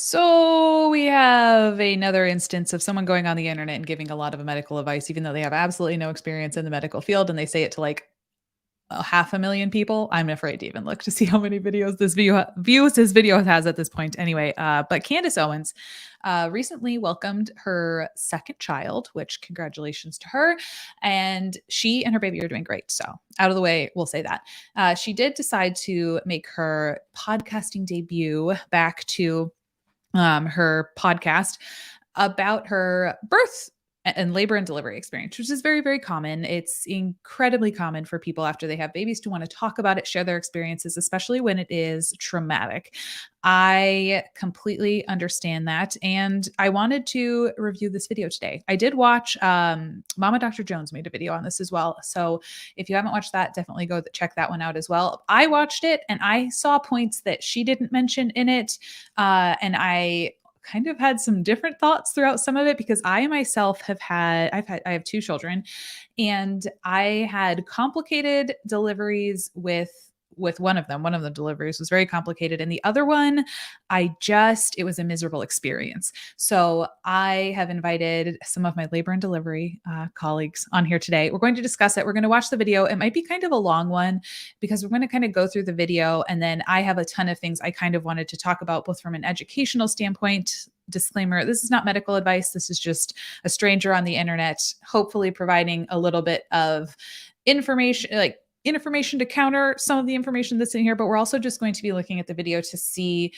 So we have another instance of someone going on the internet and giving a lot of medical advice, even though they have absolutely no experience in the medical field, and they say it to like 500,000 people. I'm afraid to even look to see how many videos views his video has at this point. Anyway, but Candace Owens recently welcomed her second child, which congratulations to her. And she and her baby are doing great. So out of the way, we'll say that. She did decide to make her podcasting debut back to her podcast about her birth and labor and delivery experience, which is very, very common. It's incredibly common for people after they have babies to want to talk about it, share their experiences, especially when it is traumatic. I completely understand that. And I wanted to review this video today. I did watch Mama Dr. Jones made a video on this as well. So if you haven't watched that, definitely go check that one out as well. I watched it and I saw points that she didn't mention in it. And I kind of had some different thoughts throughout some of it because I myself I have two children, and I had complicated deliveries with one of them. One of the deliveries was very complicated, and the other one, it was a miserable experience. So I have invited some of my labor and delivery colleagues on here today. We're going to discuss it. We're going to watch the video. It might be kind of a long one because we're going to kind of go through the video, and then I have a ton of things I kind of wanted to talk about, both from an educational standpoint. Disclaimer, this is not medical advice. This is just a stranger on the internet, hopefully providing a little bit of information to counter some of the information that's in here, but we're also just going to be looking at the video to see,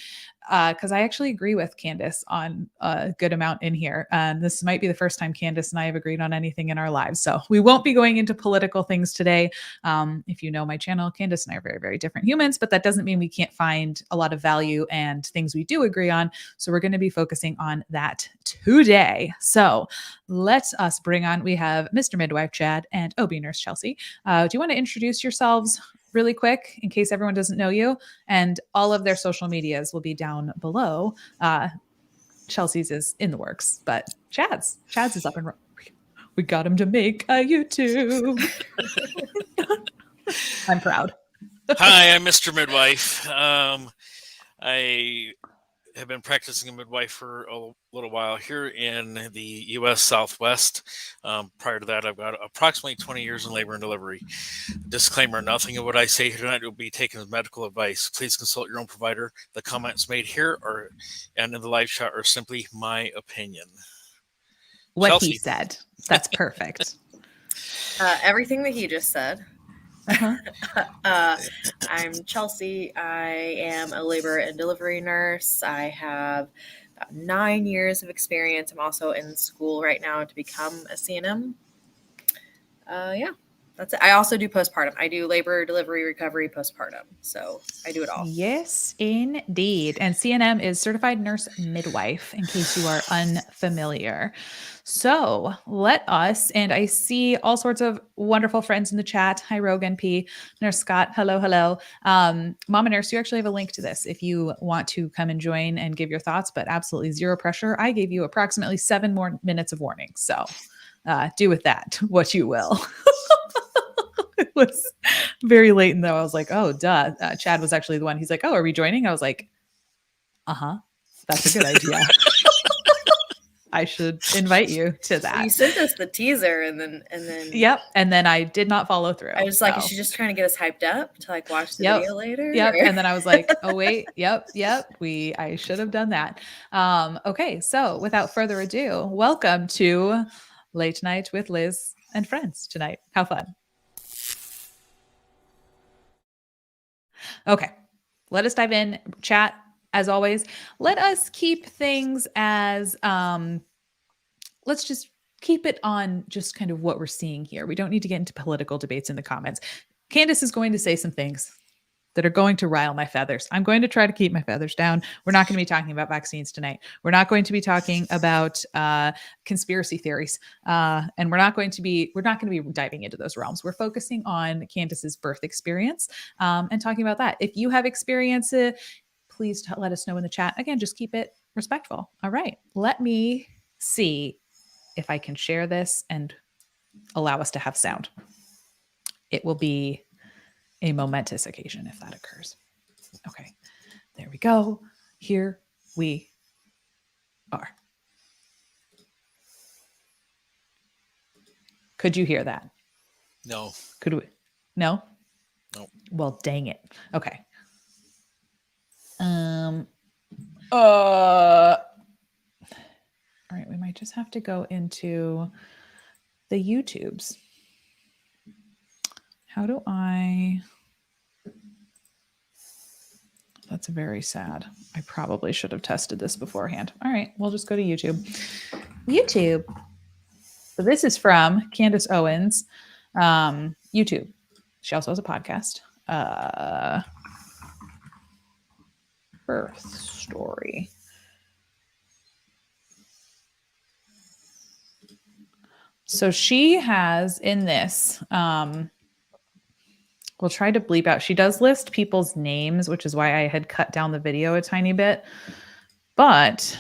because I actually agree with Candace on a good amount in here. This might be the first time Candace and I have agreed on anything in our lives. So we won't be going into political things today. If you know my channel, Candace and I are very, very different humans, but that doesn't mean we can't find a lot of value and things we do agree on. So we're going to be focusing on that today. So let us bring on, we have Mr. Midwife Chad and OB Nurse Chelsea. Do you want to introduce yourselves really quick in case everyone doesn't know you? And all of their social medias will be down below. Chelsea's is in the works, but Chad's is up and running. We got him to make a YouTube. I'm proud. Hi, I'm Mr. Midwife. I have been practicing a midwife for a little while here in the U.S. Southwest. Prior to that, I've got approximately 20 years in labor and delivery. Disclaimer, nothing of what I say here tonight will be taken as medical advice. Please consult your own provider. The comments made here and in the live chat are simply my opinion. What Chelsea. He said. That's perfect. Everything that he just said. Uh-huh. I'm Chelsea. I am a labor and delivery nurse. I have about 9 years of experience. I'm also in school right now to become a CNM. Yeah, that's it. I also do postpartum. I do labor, delivery, recovery, postpartum. So I do it all. Yes, indeed. And CNM is Certified Nurse Midwife, in case you are unfamiliar. So let us, and I see all sorts of wonderful friends in the chat. Hi, Rogan P, Nurse Scott. Hello, hello. Mama Nurse, you actually have a link to this if you want to come and join and give your thoughts, but absolutely zero pressure. I gave you approximately 7 more minutes of warning. So do with that what you will. It was very late, and though I was like, oh, duh. Chad was actually the one. He's like, oh, are we joining? I was like, that's a good idea. I should invite you to that. You sent us the teaser and then Yep. And then I did not follow through. I was like, is she just trying to get us hyped up to like watch the video later? Yep. And then I was like, oh wait, yep. I should have done that. Okay. So without further ado, welcome to Late Night with Liz and Friends tonight. How fun. Okay. Let us dive in. Chat, as always. Let us keep things as, let's just keep it on just kind of what we're seeing here. We don't need to get into political debates in the comments. Candace is going to say some things that are going to rile my feathers. I'm going to try to keep my feathers down. We're not going to be talking about vaccines tonight. We're not going to be talking about conspiracy theories. And we're not going to be diving into those realms. We're focusing on Candace's birth experience and talking about that. If you have experience, please let us know in the chat. Again, just keep it respectful. All right. Let me see if I can share this and allow us to have sound. It will be a momentous occasion if that occurs. Okay, there we go. Here we Could you hear that? No. Could we? No? No. Well, dang it. Okay. All right, we might just have to go into the YouTubes. How do I? That's very sad. I probably should have tested this beforehand. All right, we'll just go to YouTube. YouTube. So this is from Candace Owens, YouTube. She also has a podcast. Birth story. So she has in this, we'll try to bleep out. She does list people's names, which is why I had cut down the video a tiny bit. But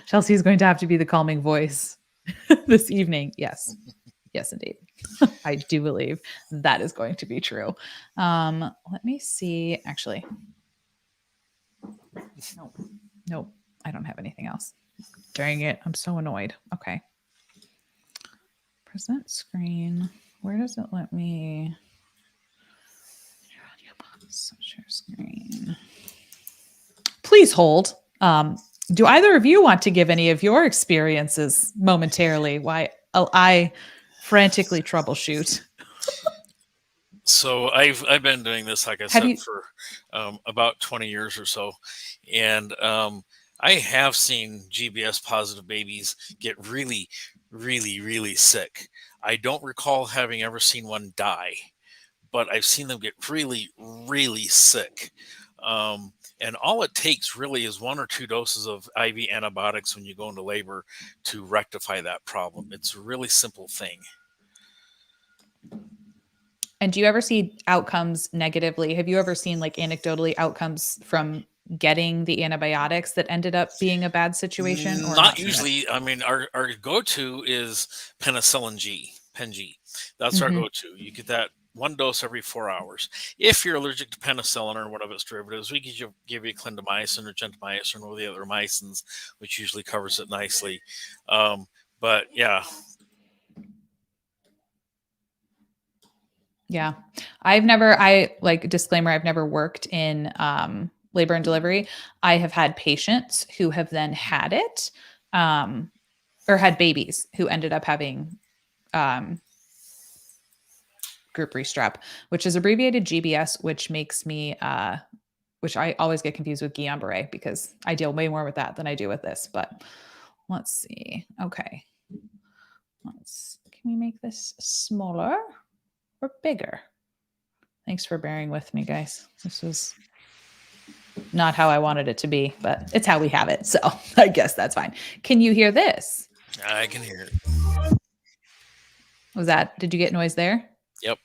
Chelsea's going to have to be the calming voice this evening. Yes. Yes, indeed. I do believe that is going to be true. Let me see. Actually, nope. I don't have anything else. Dang it. I'm so annoyed. Okay. Present screen. Where does it let me? Share screen. Please hold. Do either of you want to give any of your experiences momentarily? Why I frantically troubleshoot. So I've been doing this, like I said, for about 20 years or so, and I have seen GBS positive babies get really, really, really sick. I don't recall having ever seen one die, but I've seen them get really, really sick. And all it takes really is 1 or 2 doses of IV antibiotics when you go into labor to rectify that problem. It's a really simple thing. And do you ever see outcomes negatively? Have you ever seen like anecdotally outcomes from getting the antibiotics that ended up being a bad situation? Or not usually. I mean, our go-to is penicillin G, Pen G. That's our go-to. You get that 1 dose every 4 hours. If you're allergic to penicillin or one of its derivatives, we could give you clindamycin or gentamicin or the other mycins, which usually covers it nicely. But yeah. Yeah. Disclaimer, I've never worked in labor and delivery. I have had patients who have then had it or had babies who ended up having Group B Strep, which is abbreviated GBS, which makes me, which I always get confused with Guillain-Barré because I deal way more with that than I do with this. But let's see. Okay. Can we make this smaller or bigger? Thanks for bearing with me, guys. This was not how I wanted it to be, but it's how we have it. So I guess that's fine. Can you hear this? I can hear it. Did you get noise there? Yep.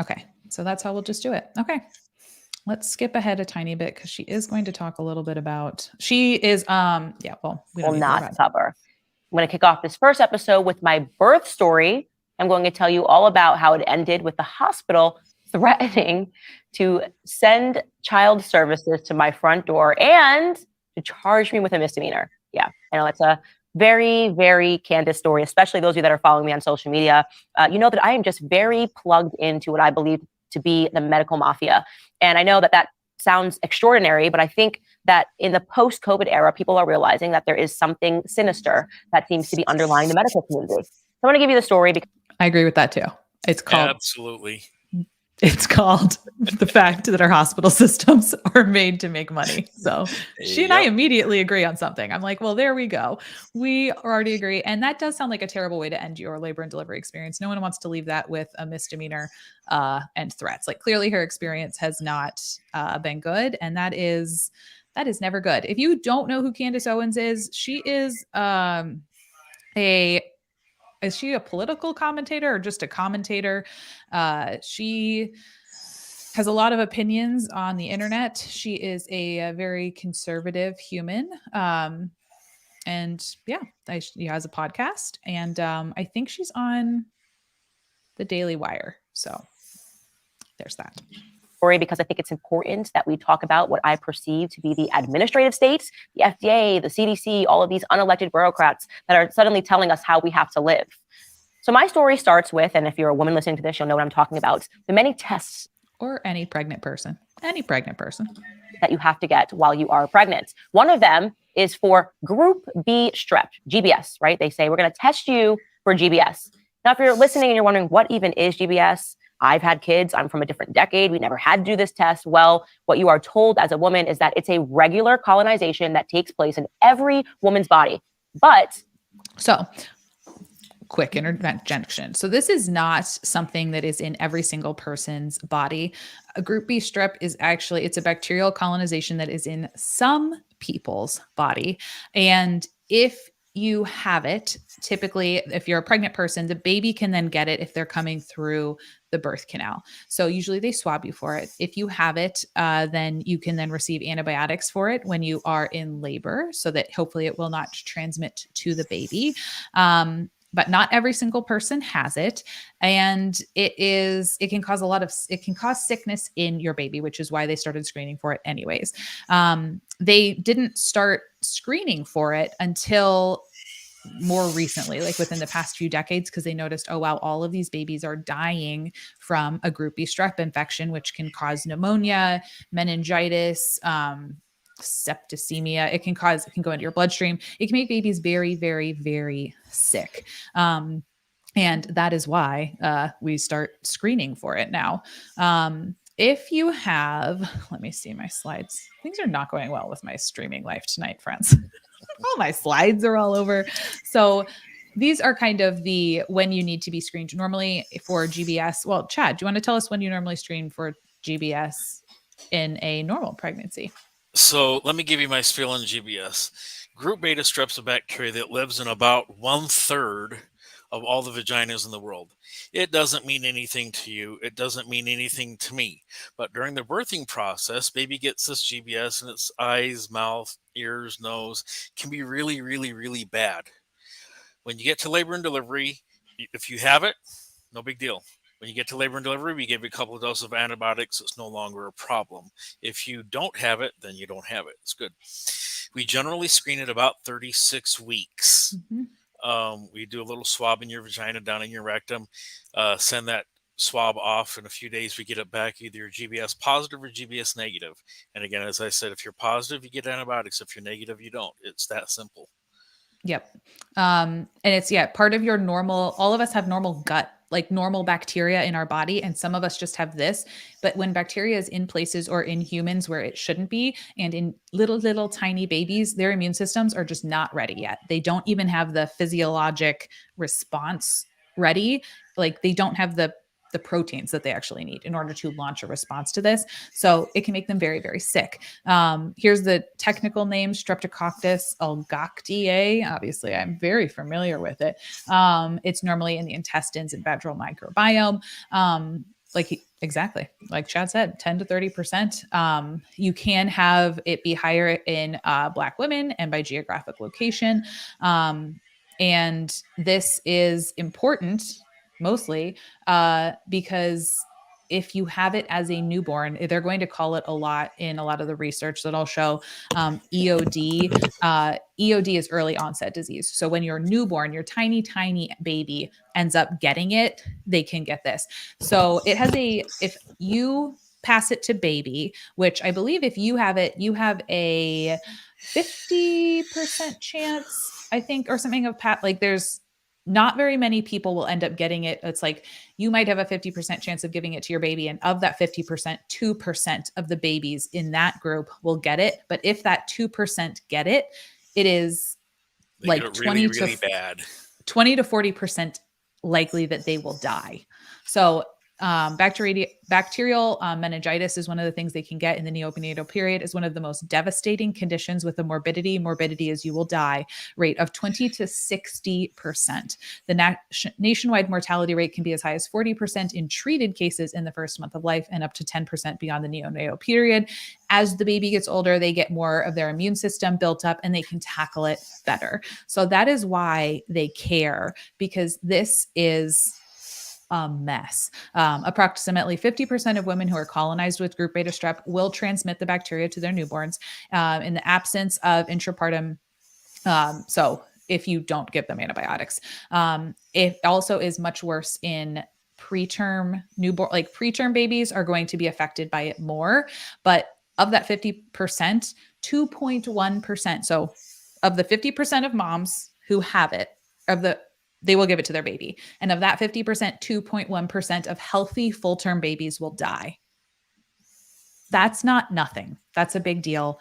Okay. So that's how we'll just do it. Okay. Let's skip ahead a tiny bit because she is going to talk a little bit about, we don't will not cover. I'm going to kick off this first episode with my birth story. I'm going to tell you all about how it ended with the hospital threatening to send child services to my front door and to charge me with a misdemeanor. Yeah, I know that's a very, very Candace story, especially those of you that are following me on social media. You know that I am just very plugged into what I believe to be the medical mafia. And I know that sounds extraordinary, but I think that in the post-COVID era, people are realizing that there is something sinister that seems to be underlying the medical community. So I want to give you the story because I agree with that too. It's called absolutely. It's called the fact that our hospital systems are made to make money. So she and I immediately agree on something. I'm like, well, there we go. We already agree. And that does sound like a terrible way to end your labor and delivery experience. No one wants to leave that with a misdemeanor and threats. Like clearly her experience has not been good. And that is never good. If you don't know who Candace Owens is, she is is she a political commentator or just a commentator? She has a lot of opinions on the internet. She is a very conservative human. And yeah, she has a podcast. And I think she's on the Daily Wire. So there's that. story because I think it's important that we talk about what I perceive to be the administrative states, the FDA, the CDC, all of these unelected bureaucrats that are suddenly telling us how we have to live. So my story starts with, and if you're a woman listening to this, you'll know what I'm talking about, the many tests. Or any pregnant person. That you have to get while you are pregnant. One of them is for Group B Strep, GBS, right? They say, we're going to test you for GBS. Now, if you're listening and you're wondering what even is GBS, I've had kids. I'm from a different decade. We never had to do this test. Well, what you are told as a woman is that it's a regular colonization that takes place in every woman's body. But so quick interjection. So this is not something that is in every single person's body. A Group B strep is actually, it's a bacterial colonization that is in some people's body. And if you have it, typically, if you're a pregnant person, the baby can then get it if they're coming through the birth canal. So usually they swab you for it. If you have it, then you can then receive antibiotics for it when you are in labor so that hopefully it will not transmit to the baby. But not every single person has it. And it can cause sickness in your baby, which is why they started screening for it anyways. They didn't start screening for it until more recently, like within the past few decades, because they noticed, oh, wow, all of these babies are dying from a Group B strep infection, which can cause pneumonia, meningitis, septicemia. It can go into your bloodstream. It can make babies very, very, very sick. And that is why we start screening for it now. If you have, let me see my slides. Things are not going well with my streaming life tonight, friends. All my slides are all over. So these are kind of when you need to be screened normally for GBS. Well, Chad, do you want to tell us when you normally screen for GBS in a normal pregnancy? So let me give you my spiel on GBS. Group beta strep is a bacteria that lives in about 1/3 of all the vaginas in the world. It doesn't mean anything to you. It doesn't mean anything to me. But during the birthing process, baby gets this GBS in its eyes, mouth, ears, nose. Can be really, really, really bad. When you get to labor and delivery, if you have it, no big deal. When you get to labor and delivery, we give you a couple of doses of antibiotics. It's no longer a problem. If you don't have it, then you don't have it. It's good. We generally screen at about 36 weeks. Mm-hmm. We do a little swab in your vagina, down in your rectum, send that swab off. In a few days, we get it back, either you're GBS positive or GBS negative. And again, as I said, if you're positive, you get antibiotics. If you're negative, you don't. It's that simple. Yep. And it's, part of your normal, all of us have normal gut, like normal bacteria in our body. And some of us just have this, but when bacteria is in places or in humans where it shouldn't be, and in little tiny babies, their immune systems are just not ready yet. They don't even have the physiologic response ready. Like they don't have the proteins that they actually need in order to launch a response to this. So it can make them very, very sick. Here's the technical name, Streptococcus algoctiae. Obviously, I'm very familiar with it. It's normally in the intestines and vaginal microbiome. Exactly, like Chad said, 10 to 30%. You can have it be higher in Black women and by geographic location. And this is important mostly because if you have it as a newborn, they're going to call it a lot in a lot of the research that I'll show. EOD. EOD is early onset disease. So when you're newborn, your tiny baby ends up getting it, they can get this. So it has if you pass it to baby, which I believe if you have it, you have a 50% chance, I think, or something of there's not very many people will end up getting it. It's like you might have a 50% chance of giving it to your baby. And of that 50%, 2% of the babies in that group will get it. But if that 2% get it, it is like 20 to 40% likely that they will die. So bacterial meningitis is one of the things they can get in the neonatal period. Is one of the most devastating conditions with a morbidity is you will die rate of 20 to 60%. The nationwide mortality rate can be as high as 40% in treated cases in the first month of life and up to 10% beyond the neonatal period. As the baby gets older, they get more of their immune system built up and they can tackle it better. So that is why they care, because this is a mess. Approximately 50% of women who are colonized with group beta strep will transmit the bacteria to their newborns in the absence of intrapartum. So if you don't give them antibiotics, it also is much worse in preterm newborn, like preterm babies are going to be affected by it more. But of that 50%, 2.1%. So of the 50% of moms who have it, they will give it to their baby. And of that 50%, 2.1% of healthy full-term babies will die. That's not nothing. That's a big deal.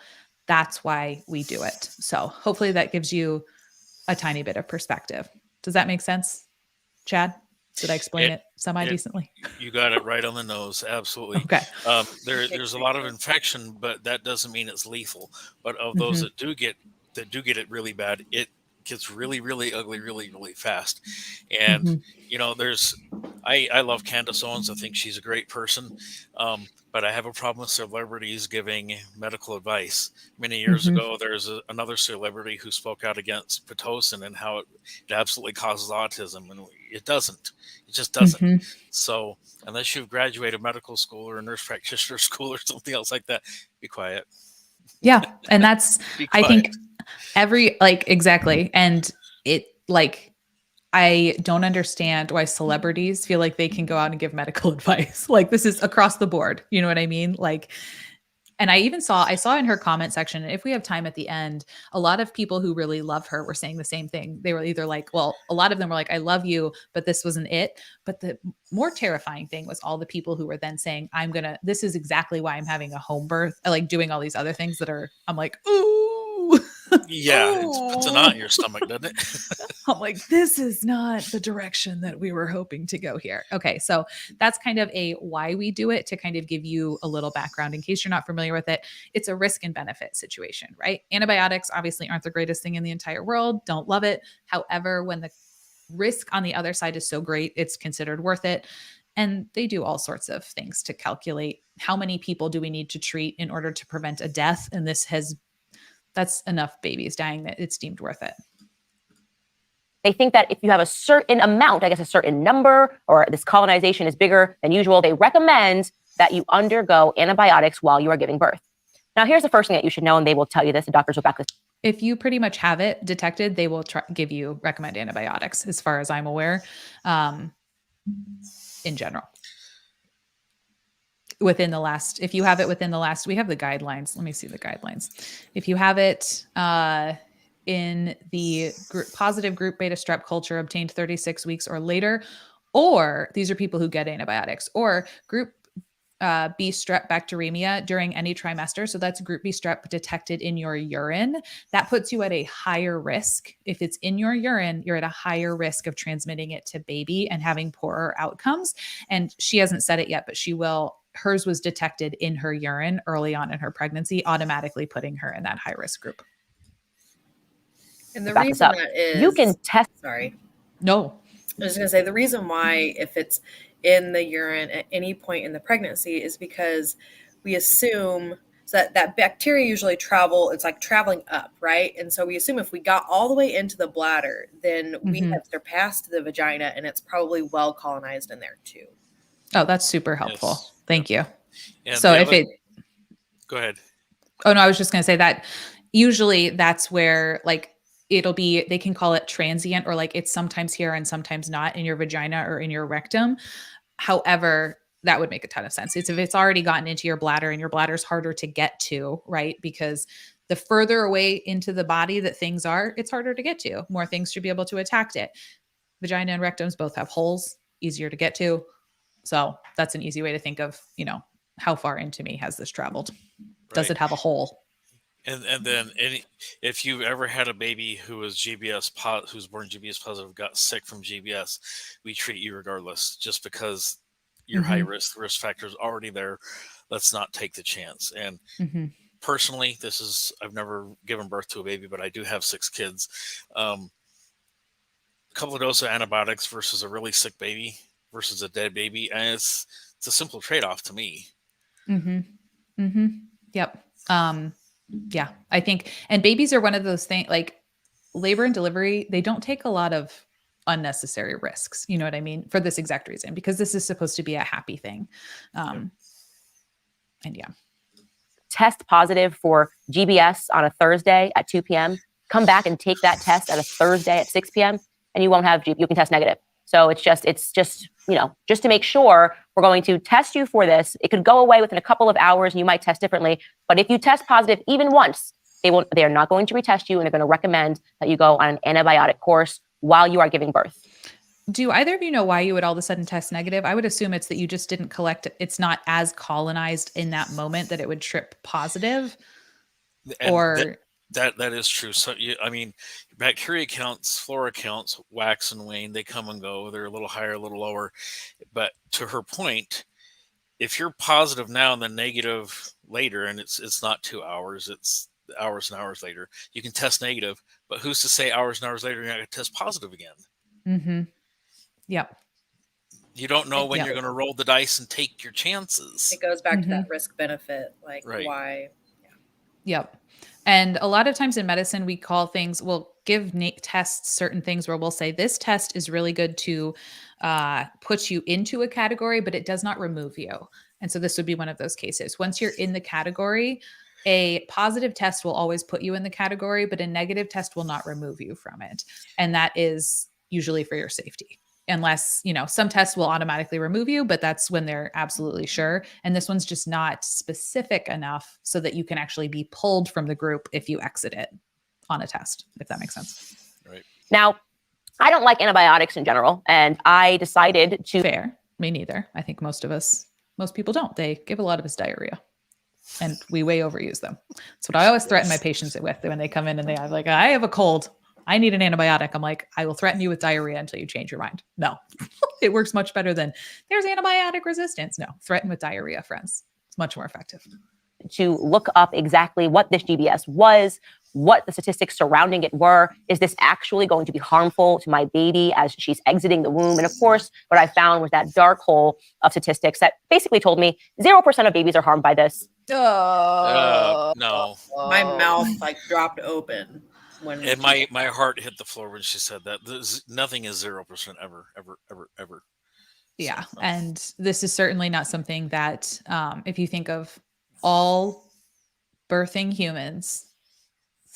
That's why we do it. So hopefully that gives you a tiny bit of perspective. Does that make sense, Chad? Did I explain it semi-decently? You got it right on the nose. Absolutely. Okay. There's a lot of infection, but that doesn't mean it's lethal. But of those that do get it really bad, it gets really, really ugly, really, really fast. And I love Candace Owens. I think she's a great person. But I have a problem with celebrities giving medical advice. Many years ago, there's another celebrity who spoke out against Pitocin and how it absolutely causes autism, and it doesn't. It just doesn't. So unless you've graduated medical school or nurse practitioner school or something else like that, be quiet. Yeah. And that's, I think exactly. And I don't understand why celebrities feel like they can go out and give medical advice. Like this is across the board. You know what I mean? And I saw in her comment section, if we have time at the end, a lot of people who really love her were saying the same thing. They were either like, well, a lot of them were like, I love you, but this wasn't it. But the more terrifying thing was all the people who were then saying, this is exactly why I'm having a home birth, like doing all these other things I'm like, ooh. Yeah, it puts a knot in your stomach, doesn't it? I'm like, this is not the direction that we were hoping to go here. Okay, so that's kind of a why we do it, to kind of give you a little background in case you're not familiar with it. It's a risk and benefit situation, right? Antibiotics obviously aren't the greatest thing in the entire world. Don't love it. However, when the risk on the other side is so great, it's considered worth it. And they do all sorts of things to calculate how many people do we need to treat in order to prevent a death. And that's enough babies dying that it's deemed worth it. They think that if you have a certain amount, I guess a certain number, or this colonization is bigger than usual, they recommend that you undergo antibiotics while you are giving birth. Now, here's the first thing that you should know, and they will tell you this, the doctors will back this. If you pretty much have it detected, they will recommend antibiotics, as far as I'm aware, in general. If you have it within the last, we have the guidelines. Let me see the guidelines. If you have it in the positive group beta strep culture obtained 36 weeks or later, or these are people who get antibiotics, or group B strep bacteremia during any trimester. So that's group B strep detected in your urine. That puts you at a higher risk. If it's in your urine, you're at a higher risk of transmitting it to baby and having poorer outcomes. And she hasn't said it yet, but she will. Hers was detected in her urine early on in her pregnancy, automatically putting her in that high risk group. And the reason that is, you can test. Sorry. No. I was going to say, the reason why, if it's in the urine at any point in the pregnancy, is because we assume that bacteria usually it's like traveling up, right? And so we assume if we got all the way into the bladder, then we have surpassed the vagina, and it's probably well colonized in there too. Oh, that's super helpful. Yes. Thank you. And so go ahead. Oh no, I was just going to say that usually that's where they can call it transient, or it's sometimes here and sometimes not in your vagina or in your rectum. However, that would make a ton of sense. If it's already gotten into your bladder, and your bladder's harder to get to, right? Because the further away into the body that things are, it's harder to get to. More things should be able to attack it. Vagina and rectums both have holes, easier to get to. So that's an easy way to think of, how far into me has this traveled? Right. Does it have a hole? And then if you've ever had a baby who was who's born GBS positive, got sick from GBS, we treat you regardless, just because your high risk factor is already there. Let's not take the chance. And personally, I've never given birth to a baby, but I do have 6 kids. A couple of doses of antibiotics versus a really sick baby versus a dead baby, and it's a simple trade-off to me. Yep. Yeah, I think, and babies are one of those things, like labor and delivery, they don't take a lot of unnecessary risks. You know what I mean? For this exact reason, because this is supposed to be a happy thing. And yeah. Test positive for GBS on a Thursday at 2 p.m. Come back and take that test at a Thursday at 6 p.m. and you won't have you can test negative. So it's just, just to make sure we're going to test you for this. It could go away within a couple of hours and you might test differently. But if you test positive even once, they are not going to retest you and they're going to recommend that you go on an antibiotic course while you are giving birth. Do either of you know why you would all of a sudden test negative? I would assume it's that you just didn't collect. It's not as colonized in that moment that it would trip positive. And or that is true. So bacteria counts, flora counts wax and wane. They come and go. They're a little higher, a little lower. But to her point, if you're positive now and then negative later, and it's not 2 hours, it's hours and hours later, you can test negative. But who's to say hours and hours later you're not going to test positive again? Mm-hmm. Yep. You don't know when you're going to roll the dice and take your chances. It goes back to that risk benefit, like why. Yep. And a lot of times in medicine, we call things, we'll give tests certain things where we'll say this test is really good to put you into a category, but it does not remove you. And so this would be one of those cases. Once you're in the category, a positive test will always put you in the category, but a negative test will not remove you from it. And that is usually for your safety. Unless, some tests will automatically remove you, but that's when they're absolutely sure. And this one's just not specific enough so that you can actually be pulled from the group if you exit it on a test, if that makes sense. Right. Now, I don't like antibiotics in general, and I decided to... Fair. Me neither. I think most people don't. They give a lot of us diarrhea. And we way overuse them. That's what I always threaten my patients with when they come in and they have I have a cold. I need an antibiotic. I'm like, I will threaten you with diarrhea until you change your mind. No, it works much better than there's antibiotic resistance. No, threaten with diarrhea, friends. It's much more effective. To look up exactly what this GBS was, what the statistics surrounding it were. Is this actually going to be harmful to my baby as she's exiting the womb? And of course, what I found was that dark hole of statistics that basically told me 0% of babies are harmed by this. No. My mouth dropped open. And my heart hit the floor when she said that. Nothing is 0% ever. Yeah. So, and this is certainly not something that, if you think of all birthing humans,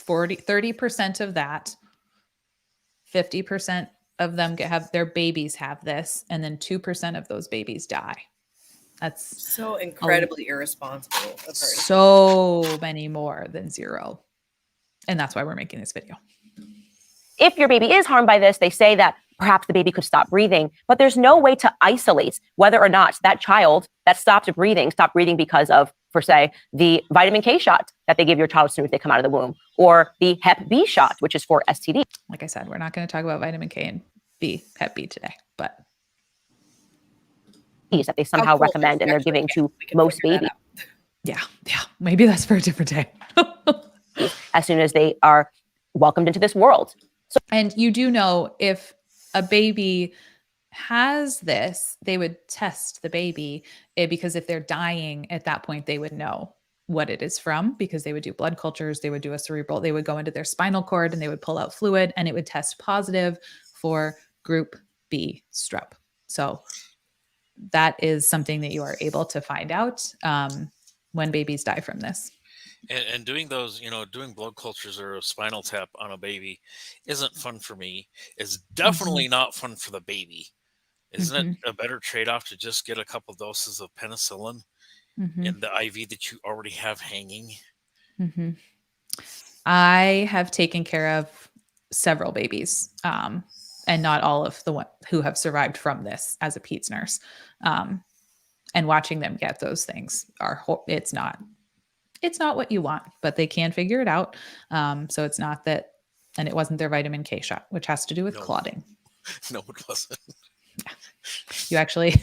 30% of that, 50% of them have their babies have this, and then 2% of those babies die. That's so incredibly irresponsible of her. So many more than 0. And that's why we're making this video. If your baby is harmed by this, they say that perhaps the baby could stop breathing, but there's no way to isolate whether or not that child that stopped breathing because of, per se, the vitamin K shot that they give your child as soon as they come out of the womb, or the Hep B shot, which is for STD. Like I said, we're not going to talk about vitamin K and Hep B today, but that they somehow recommend and they're giving to most babies. Yeah. Maybe that's for a different day. As soon as they are welcomed into this world. So, and you do know if a baby has this, they would test the baby because if they're dying at that point, they would know what it is from because they would do blood cultures, they would do a cerebral, they would go into their spinal cord and they would pull out fluid and it would test positive for Group B Strep. So that is something that you are able to find out when babies die from this. And doing those, doing blood cultures or a spinal tap on a baby isn't fun for me. It's definitely not fun for the baby. Isn't it a better trade-off to just get a couple doses of penicillin in the IV that you already have hanging? I have taken care of several babies, and not all of the ones who have survived from this as a peds nurse. And watching them get those things it's not what you want, but they can figure it out. So it's not that, and it wasn't their vitamin K shot, which has to do with clotting. No, it wasn't. Yeah. You actually,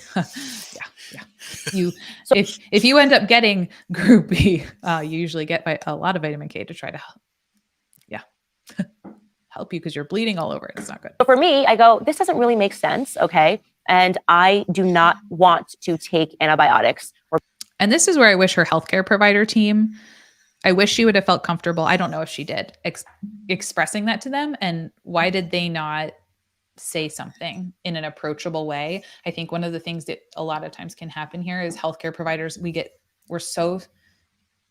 if you end up getting Group B, you usually get a lot of vitamin K to try to, help you because you're bleeding all over it. It's not good. So for me, I go, this doesn't really make sense. Okay. And I do not want to take antibiotics. And this is where I wish her healthcare provider team, I wish she would have felt comfortable. I don't know if she did expressing that to them. And why did they not say something in an approachable way. I think one of the things that a lot of times can happen here is healthcare providers, we're so,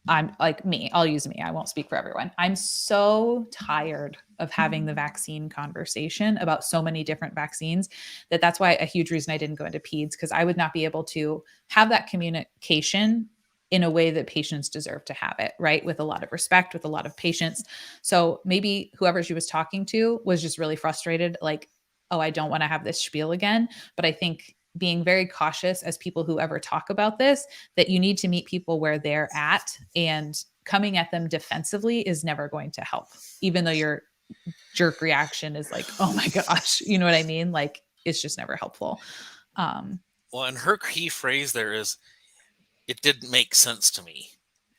I'm like me, I'll use me, I won't speak for everyone. I'm so tired of having the vaccine conversation about so many different vaccines that's why a huge reason I didn't go into peds, because I would not be able to have that communication in a way that patients deserve to have it, right? With a lot of respect, with a lot of patience. So maybe whoever she was talking to was just really frustrated, like, oh, I don't want to have this spiel again. But I think being very cautious as people who ever talk about this, that you need to meet people where they're at, and coming at them defensively is never going to help, even though your jerk reaction is like, oh my gosh, you know what I mean? Like, it's just never helpful. Well, and her key phrase there is, it didn't make sense to me.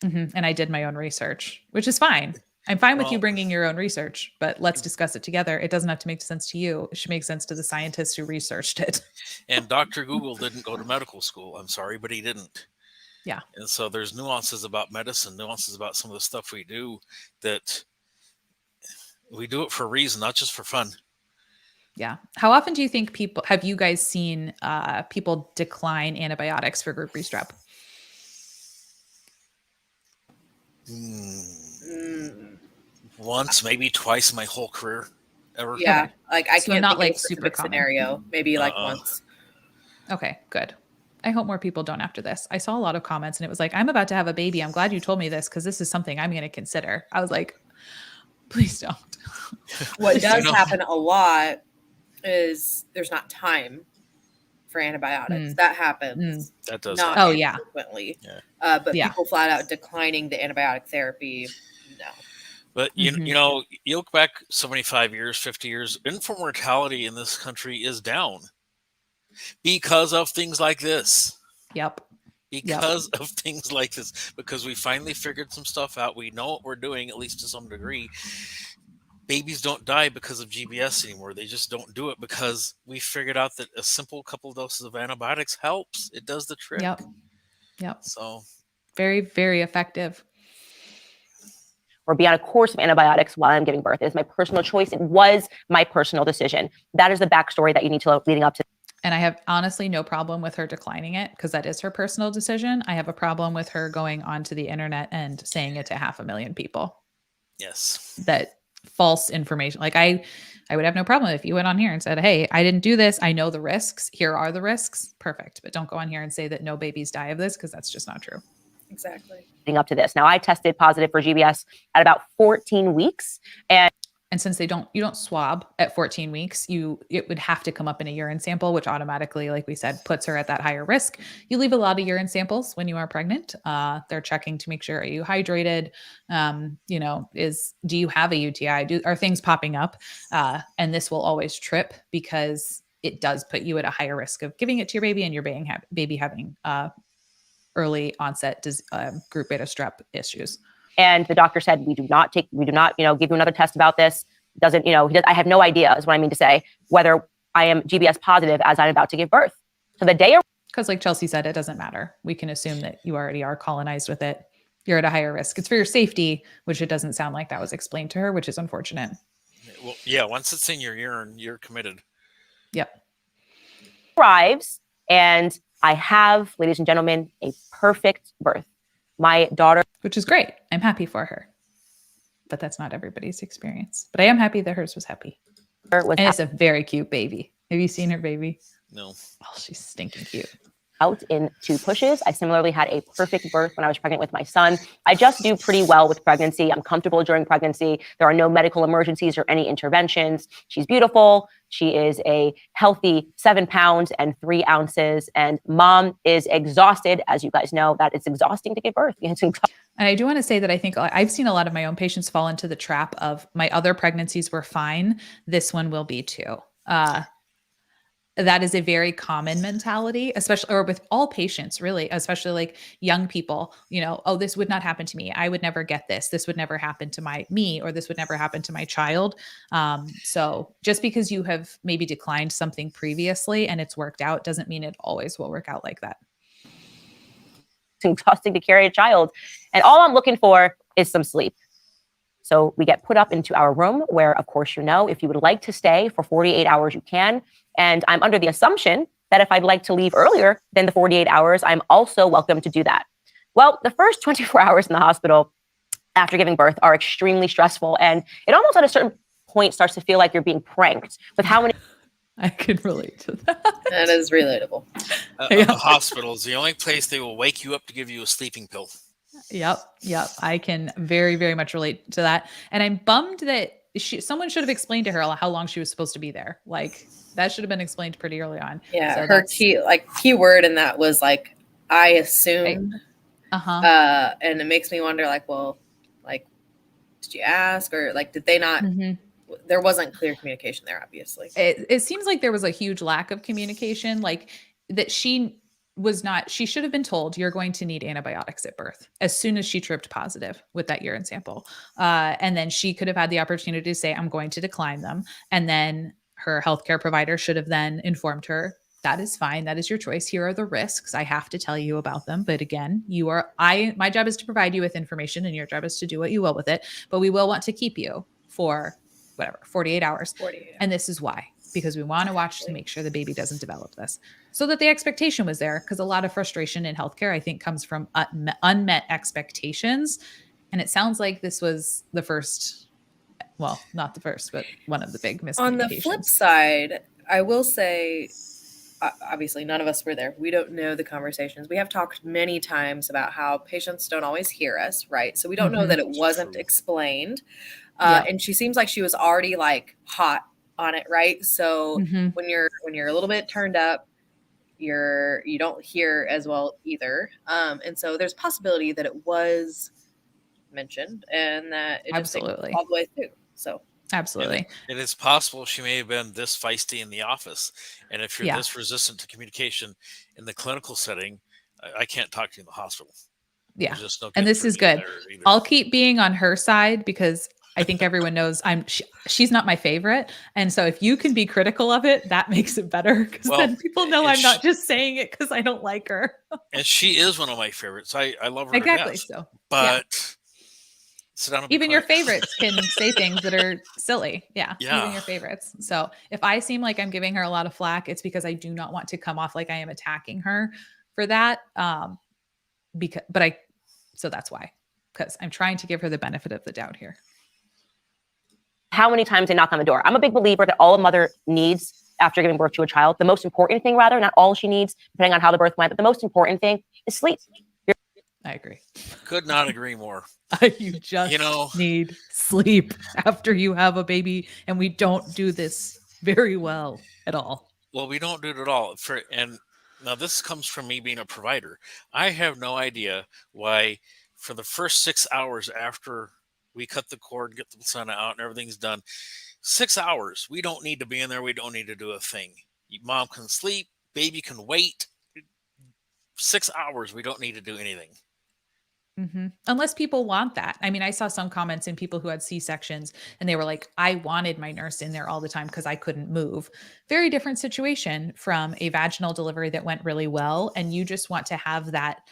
And I did my own research, which is fine. I'm fine with you Well, bringing your own research, but let's discuss it together. It doesn't have to make sense to you. It should make sense to the scientists who researched it. And Dr. Google didn't go to medical school. I'm sorry, but he didn't. Yeah. And so there's nuances about medicine, nuances about some of the stuff we do, that we do it for a reason, not just for fun. Yeah. How often do you think have you guys seen people decline antibiotics for Group B Strep? Once, maybe twice in my whole career ever. Yeah, Okay. like I So can't not think like of a super specific common. scenario. Maybe like once. Okay, good. I hope more people don't after this. I saw a lot of comments and it was like, I'm about to have a baby. I'm glad you told me this because this is something I'm going to consider. I was like, please don't. What does happen a lot is there's not time for antibiotics. That happens. That does not happen. frequently. Yeah. But people flat out declining the antibiotic therapy, no. But you know, you look back 75 years, 50 years, infant mortality in this country is down because of things like this. Yep. Because of things like this, because we finally figured some stuff out. We know what we're doing, at least to some degree. Babies don't die because of GBS anymore. They just don't do it because we figured out that a simple couple of doses of antibiotics helps. It does the trick. Yep. So very, very effective. Or be on a course of antibiotics while I'm giving birth. It is my personal choice. It was my personal decision. That is the backstory that you need to know leading up to. And I have honestly no problem with her declining it because that is her personal decision. I have a problem with her going onto the internet and saying it to 500,000 people. Yes. That false information. Like I would have no problem if you went on here and said, hey, I didn't do this. I know the risks. Here are the risks. Perfect. But don't go on here and say that no babies die of this because that's just not true. Exactly. Leading up to this. Now I tested positive for GBS at about 14 weeks. And since you don't swab at 14 weeks, it would have to come up in a urine sample, which automatically, like we said, puts her at that higher risk. You leave a lot of urine samples when you are pregnant. They're checking to make sure, are you hydrated? Do you have a UTI? Are things popping up? And this will always trip because it does put you at a higher risk of giving it to your baby and your baby having early onset group beta strep issues. And the doctor said, we do not, give you another test about this. I have no idea, is what I mean to say, whether I am GBS positive as I'm about to give birth. So the day, because like Chelsea said, it doesn't matter. We can assume that you already are colonized with it. You're at a higher risk. It's for your safety, which it doesn't sound like that was explained to her, which is unfortunate. Well, yeah, once it's in your urine, you're committed. Yep. Arrives, and I have, ladies and gentlemen, a perfect birth. My daughter, which is great. I'm happy for her, but that's not everybody's experience. But I am happy that hers was happy. And it's a very cute baby. Have you seen her baby? No. Oh, she's stinking cute. Out in 2 pushes. I similarly had a perfect birth when I was pregnant with my son. I just do pretty well with pregnancy. I'm comfortable during pregnancy. There are no medical emergencies or any interventions. She's beautiful. She is a healthy 7 pounds and 3 ounces. And mom is exhausted. As you guys know, that it's exhausting to give birth. It's exhausting. And I do want to say that I think I've seen a lot of my own patients fall into the trap of my other pregnancies were fine. This one will be too. That is a very common mentality, especially, or with all patients, really, especially like young people, oh, this would not happen to me. I would never get this. This would never happen to me, or this would never happen to my child. So just because you have maybe declined something previously and it's worked out doesn't mean it always will work out like that. It's exhausting to carry a child. And all I'm looking for is some sleep. So we get put up into our room where, of course, if you would like to stay for 48 hours, you can. And I'm under the assumption that if I'd like to leave earlier than the 48 hours, I'm also welcome to do that. Well, the first 24 hours in the hospital after giving birth are extremely stressful. And it almost at a certain point starts to feel like you're being pranked with how many. I could relate to that. That is relatable. A hospital is the only place they will wake you up to give you a sleeping pill. Yep. I can very, very much relate to that. And I'm bummed that someone should have explained to her how long she was supposed to be there. Like that should have been explained pretty early on. Yeah, So her key word in that was like, I assumed. Right. And it makes me wonder, like, well, like, did you ask, or like, did they not? There wasn't clear communication there, obviously. It seems like there was a huge lack of communication, like that she should have been told you're going to need antibiotics at birth as soon as she tripped positive with that urine sample. And then she could have had the opportunity to say, I'm going to decline them. And then her healthcare provider should have then informed her, that is fine. That is your choice. Here are the risks. I have to tell you about them. But again, my job is to provide you with information and your job is to do what you will with it. But we will want to keep you for 48 hours. 48. And this is why, because we want to watch to make sure the baby doesn't develop this, so that the expectation was there. Because a lot of frustration in healthcare, I think, comes from unmet expectations. And it sounds like this was the first, well, not the first, but one of the big miscommunications. On the flip side, I will say, obviously none of us were there. We don't know the conversations. We have talked many times about how patients don't always hear us, right? So we don't know that it wasn't explained. And she seems like she was already like hot on it, right? So when you're a little bit turned up, you don't hear as well either. And so there's a possibility that it was mentioned and that it just all the way through. So absolutely. And it's possible she may have been this feisty in the office. And if you're this resistant to communication in the clinical setting, I can't talk to you in the hospital. Yeah. And this is good. I'll keep being on her side because I think everyone knows she's not my favorite. And so if you can be critical of it, that makes it better. Because then people know I'm not just saying it because I don't like her. And she is one of my favorites. I love her. Exactly. So, but sit down and even your favorites can say things that are silly. Yeah. Even your favorites. So if I seem like I'm giving her a lot of flack, it's because I do not want to come off like I am attacking her for that. So that's why, because I'm trying to give her the benefit of the doubt here. How many times they knock on the door. I'm a big believer that all a mother needs after giving birth to a child, the most important thing, rather, not all she needs, depending on how the birth went, but the most important thing is sleep. I agree. Could not agree more. You just need sleep after you have a baby, and we don't do this very well at all. Well, we don't do it at all. And now this comes from me being a provider. I have no idea why for the first 6 hours after we cut the cord, get the placenta out, and everything's done, 6 hours, we don't need to be in there. We don't need to do a thing. Mom can sleep. Baby can wait. 6 hours, we don't need to do anything. Unless people want that. I mean, I saw some comments in people who had C-sections and they were like, I wanted my nurse in there all the time because I couldn't move. Very different situation from a vaginal delivery that went really well. And you just want to have that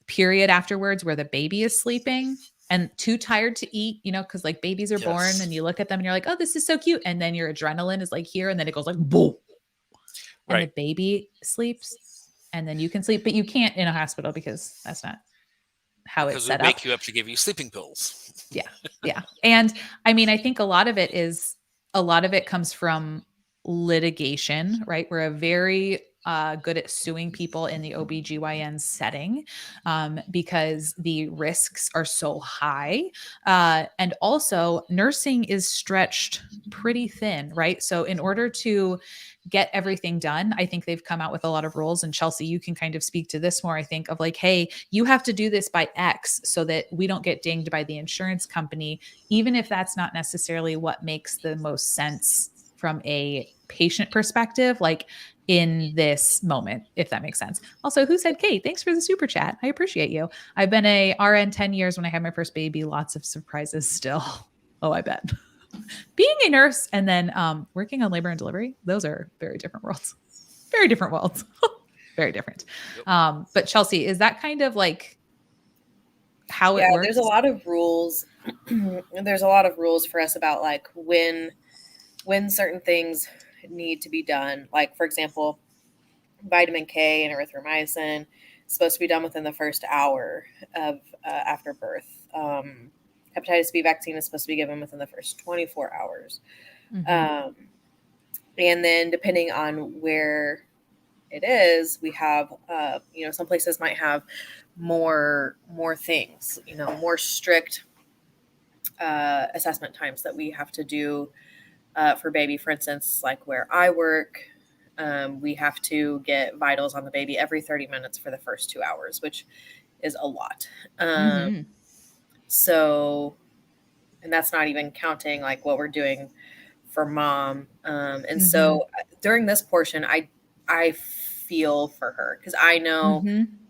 period afterwards where the baby is sleeping and too tired to eat, because like babies are born and you look at them and you're like, oh, this is so cute. And then your adrenaline is like here and then it goes like, boom. And the baby sleeps and then you can sleep, but you can't in a hospital because that's not how it's set up. Because they make you up to give you sleeping pills. Yeah. And I mean, I think a lot of it comes from litigation, right? We're very good at suing people in the OBGYN setting because the risks are so high. And also nursing is stretched pretty thin, right? So in order to get everything done, I think they've come out with a lot of rules. And Chelsea, you can kind of speak to this more, I think, of like, hey, you have to do this by X so that we don't get dinged by the insurance company, even if that's not necessarily what makes the most sense from a patient perspective, like in this moment, if that makes sense. Also, who said, Kate, thanks for the super chat. I appreciate you. I've been a RN 10 years when I had my first baby, lots of surprises still. Oh, I bet. Being a nurse and then working on labor and delivery, those are very different worlds. Very different worlds. Very different. But Chelsea, is that kind of like how it works? There's a lot of rules. There's a lot of rules for us about like when certain things need to be done. Like, for example, vitamin K and erythromycin is supposed to be done within the first hour of after birth. Hepatitis B vaccine is supposed to be given within the first 24 hours. And then depending on where it is, we have, some places might have more things, more strict assessment times that we have to do for baby. For instance, like where I work, we have to get vitals on the baby every 30 minutes for the first 2 hours, which is a lot. So, and that's not even counting like what we're doing for mom. And so during this portion, I feel for her because I know,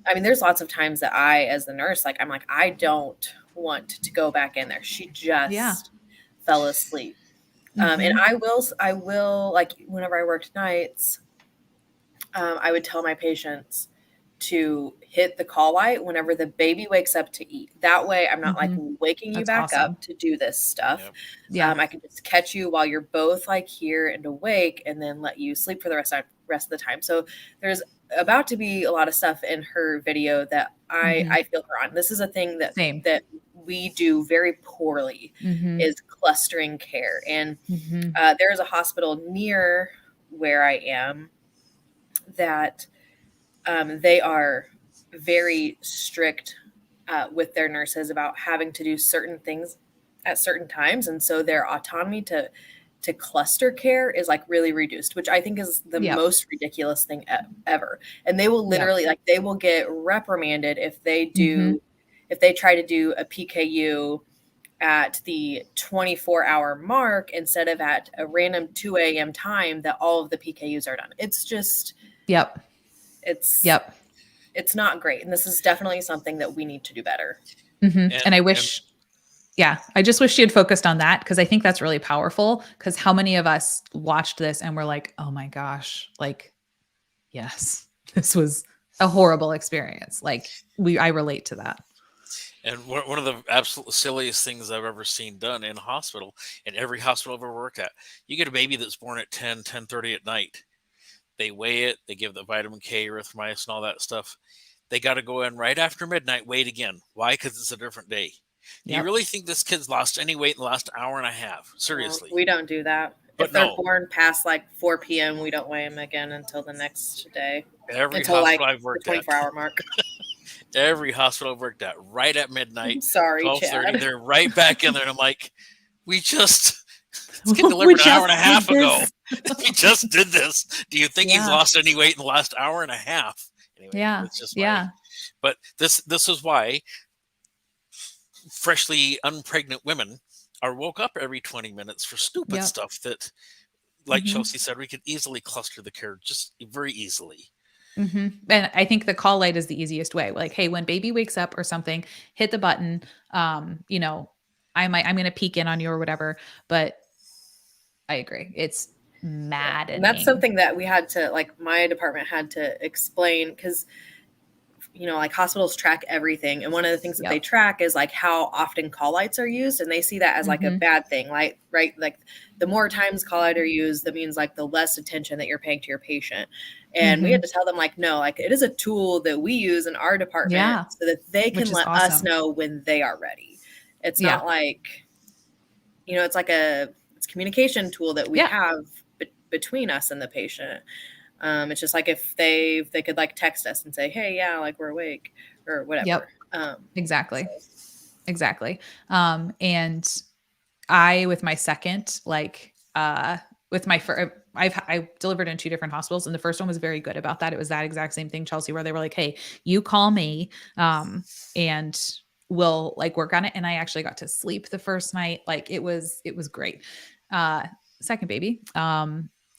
I mean, there's lots of times that I, as the nurse, like, I'm like, I don't want to go back in there. She just fell asleep. And I will like, whenever I worked nights, I would tell my patients to hit the call light whenever the baby wakes up to eat. That way I'm not like waking you back up to do this stuff. I can just catch you while you're both like here and awake and then let you sleep for the rest of the time. So there's about to be a lot of stuff in her video that I feel her on. This is a thing that we do very poorly is clustering care. And there is a hospital near where I am that they are very strict with their nurses about having to do certain things at certain times. And so their autonomy to cluster care is like really reduced, which I think is the most ridiculous thing ever. And they will literally like, they will get reprimanded if they do, if they try to do a PKU at the 24-hour mark instead of at a random 2 a.m. time that all of the PKUs are done. It's just, it's not great. And this is definitely something that we need to do better. And I wish, I just wish she had focused on that because I think that's really powerful because how many of us watched this and were like, oh my gosh, like, yes, this was a horrible experience. Like I relate to that. And one of the absolute silliest things I've ever seen done in a hospital, in every hospital I've ever worked at, you get a baby that's born at 10:30 at night. They weigh it, they give the vitamin K, erythromycin, all that stuff. They got to go in right after midnight, weigh it again. Why? Because it's a different day. Do you really think this kid's lost any weight in the last hour and a half? Seriously. We don't do that. But if they're born past like 4 p.m., we don't weigh them again until the next day. Every until hospital like I've worked the 24-hour mark. Every hospital I've worked at, right at midnight, sorry, 12:30, Chad. they're right back in there. And I'm like, this kid delivered an hour and a half ago. We just did this. Do you think he's lost any weight in the last hour and a half? Anyway, that's just but this is why freshly unpregnant women are woke up every 20 minutes for stupid stuff that, like Chelsea said, we could easily cluster the care just very easily. And I think the call light is the easiest way. Like, hey, when baby wakes up or something, hit the button. I'm going to peek in on you or whatever, but I agree. It's maddening. And that's something that we had to, like, my department had to explain because, like hospitals track everything. And one of the things that they track is like how often call lights are used. And they see that as like a bad thing, right? Like the more times call light are used, that means like the less attention that you're paying to your patient. And we had to tell them like, no, like it is a tool that we use in our department so that they can let us know when they are ready. It's not like, it's like it's a communication tool that we have between us and the patient. It's just like if they could like text us and say, hey, like we're awake or whatever. Exactly. And I, with my second, with my first, I delivered in 2 different hospitals and the first one was very good about that. It was that exact same thing, Chelsea, where they were like, hey, you call me, and we'll like work on it. And I actually got to sleep the first night. Like it was great. Second baby,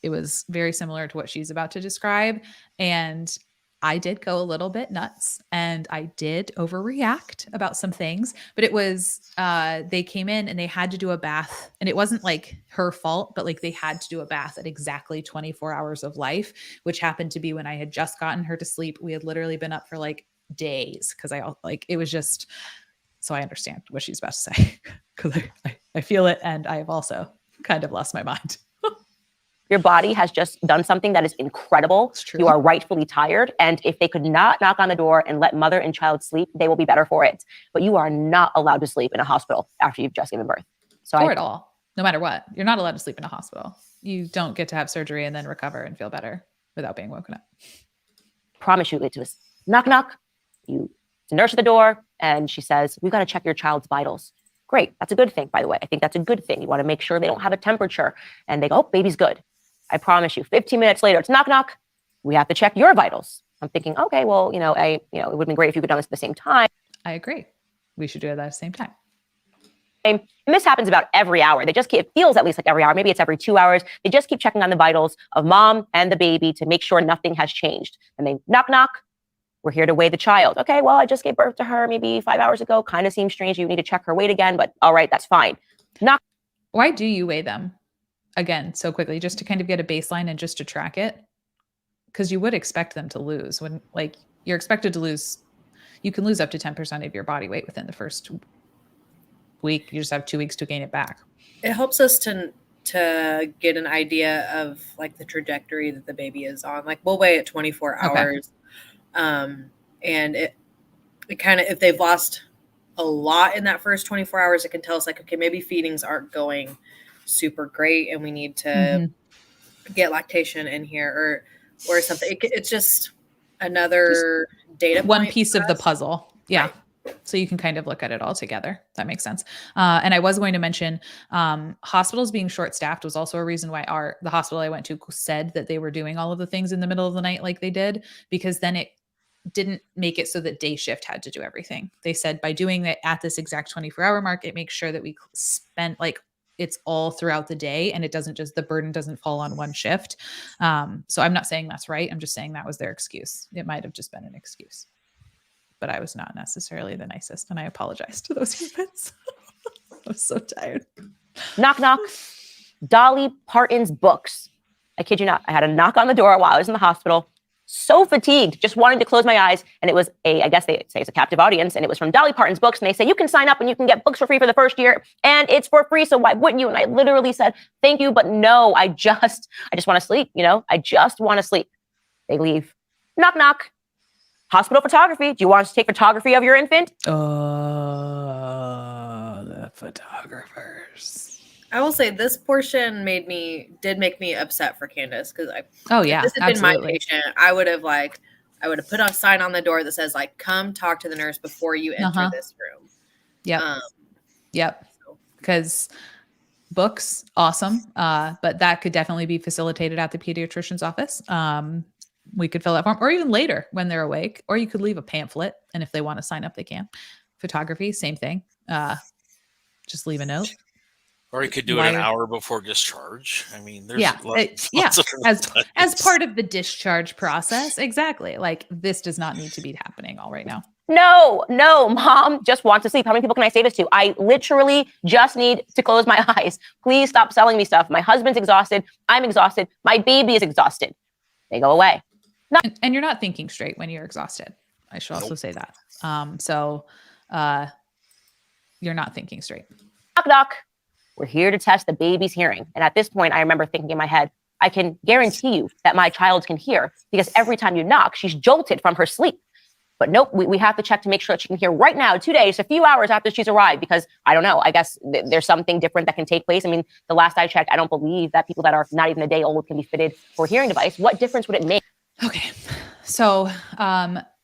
it was very similar to what she's about to describe. And I did go a little bit nuts and I did overreact about some things, but it was, they came in and they had to do a bath and it wasn't like her fault, but like they had to do a bath at exactly 24 hours of life, which happened to be when I had just gotten her to sleep. We had literally been up for like days. Cause it was just So I understand what she's about to say because I feel it. And I have also kind of lost my mind. Your body has just done something that is incredible. It's true. You are rightfully tired. And if they could not knock on the door and let mother and child sleep, they will be better for it. But you are not allowed to sleep in a hospital after you've just given birth. So or at all, no matter what. You're not allowed to sleep in a hospital. You don't get to have surgery and then recover and feel better without being woken up. Promise you, it was knock, knock. The nurse at the door, and she says, we've got to check your child's vitals. Great. That's a good thing, by the way. I think that's a good thing. You want to make sure they don't have a temperature. And they go, oh, baby's good. I promise you, 15 minutes later, it's knock, knock. We have to check your vitals. I'm thinking, okay, well, it would have been great if you could have done this at the same time. I agree. We should do it at the same time. And this happens about every hour. It feels at least like every hour. Maybe it's every 2 hours. They just keep checking on the vitals of mom and the baby to make sure nothing has changed. And they knock, knock. We're here to weigh the child. Okay, well, I just gave birth to her maybe 5 hours ago. Kind of seems strange. You need to check her weight again, but all right, that's fine. Knock. Why do you weigh them again so quickly? Just to kind of get a baseline and just to track it? Because you would expect them to lose when, like, you're expected to lose. You can lose up to 10% of your body weight within the first week. You just have 2 weeks to gain it back. It helps us to get an idea of like the trajectory that the baby is on. Like we'll weigh it 24 hours. And it kind of, if they've lost a lot in that first 24 hours, it can tell us like, okay, maybe feedings aren't going super great and we need to get lactation in here or something. It's just another data point. One piece of the puzzle. Yeah. Right. So you can kind of look at it all together. That makes sense. And I was going to mention hospitals being short-staffed was also a reason why the hospital I went to said that they were doing all of the things in the middle of the night like they did, because then it didn't make it so that day shift had to do everything. They said by doing it at this exact 24-hour mark, it makes sure that we spend like it's all throughout the day and it doesn't just, the burden doesn't fall on one shift. So I'm not saying that's right. I'm just saying that was their excuse. It might have just been an excuse. But I was not necessarily the nicest, and I apologize to those humans. I was so tired. Knock, knock. Dolly Parton's books. I kid you not. I had a knock on the door while I was in the hospital. So fatigued, just wanting to close my eyes. And it was I guess they say it's a captive audience, and it was from Dolly Parton's books. And they say, you can sign up and you can get books for free for the first year. And it's for free, so why wouldn't you? And I literally said, thank you, but no, I just want to sleep, I just want to sleep. They leave. Knock, knock. Hospital photography. Do you want us to take photography of your infant? The photographers. I will say this portion did make me upset for Candace because if this had been my patient, I would have put a sign on the door that says like, come talk to the nurse before you enter this room. Yep. Because books, awesome. But that could definitely be facilitated at the pediatrician's office. We could fill that form, or even later when they're awake, or you could leave a pamphlet. And if they want to sign up, they can. Photography, same thing. Just leave a note. Or you could do it an hour before discharge. I mean, there's as part of the discharge process. Exactly. Like this does not need to be happening all right now. No, mom just wants to sleep. How many people can I say this to? I literally just need to close my eyes. Please stop selling me stuff. My husband's exhausted. I'm exhausted. My baby is exhausted. They go away. And you're not thinking straight when you're exhausted. I should also say that. You're not thinking straight. Knock, knock. We're here to test the baby's hearing. And at this point, I remember thinking in my head, I can guarantee you that my child can hear because every time you knock, she's jolted from her sleep. But nope, we have to check to make sure that she can hear right now, 2 days, a few hours after she's arrived, because I don't know, I guess there's something different that can take place. I mean, the last I checked, I don't believe that people that are not even a day old can be fitted for a hearing device. What difference would it make? Okay. So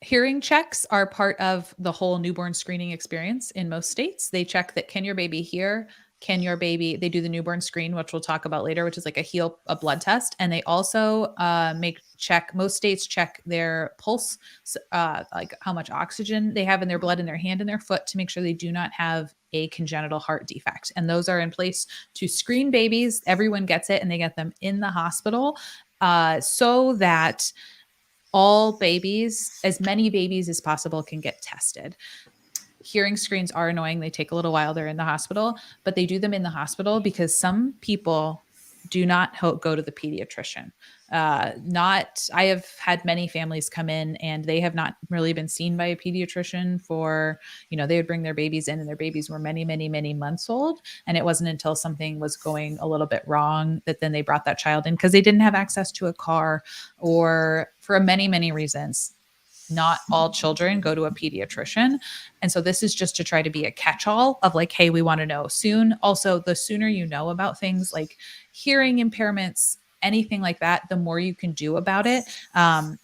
hearing checks are part of the whole newborn screening experience in most states. They check that can your baby hear? They do the newborn screen, which we'll talk about later, which is like a blood test. And they also most states check their pulse, like how much oxygen they have in their blood, in their hand and their foot, to make sure they do not have a congenital heart defect. And those are in place to screen babies. Everyone gets it and they get them in the hospital so that all babies, as many babies as possible, can get tested. Hearing screens are annoying. They take a little while. They're in the hospital, but they do them in the hospital because some people do not go to the pediatrician. I have had many families come in and they have not really been seen by a pediatrician for, they would bring their babies in and their babies were many, many, many months old. And it wasn't until something was going a little bit wrong that then they brought that child in because they didn't have access to a car or for many, many reasons. Not all children go to a pediatrician. And so this is just to try to be a catch-all of like, hey, we want to know soon. Also, the sooner you know about things like hearing impairments, anything like that, the more you can do about it.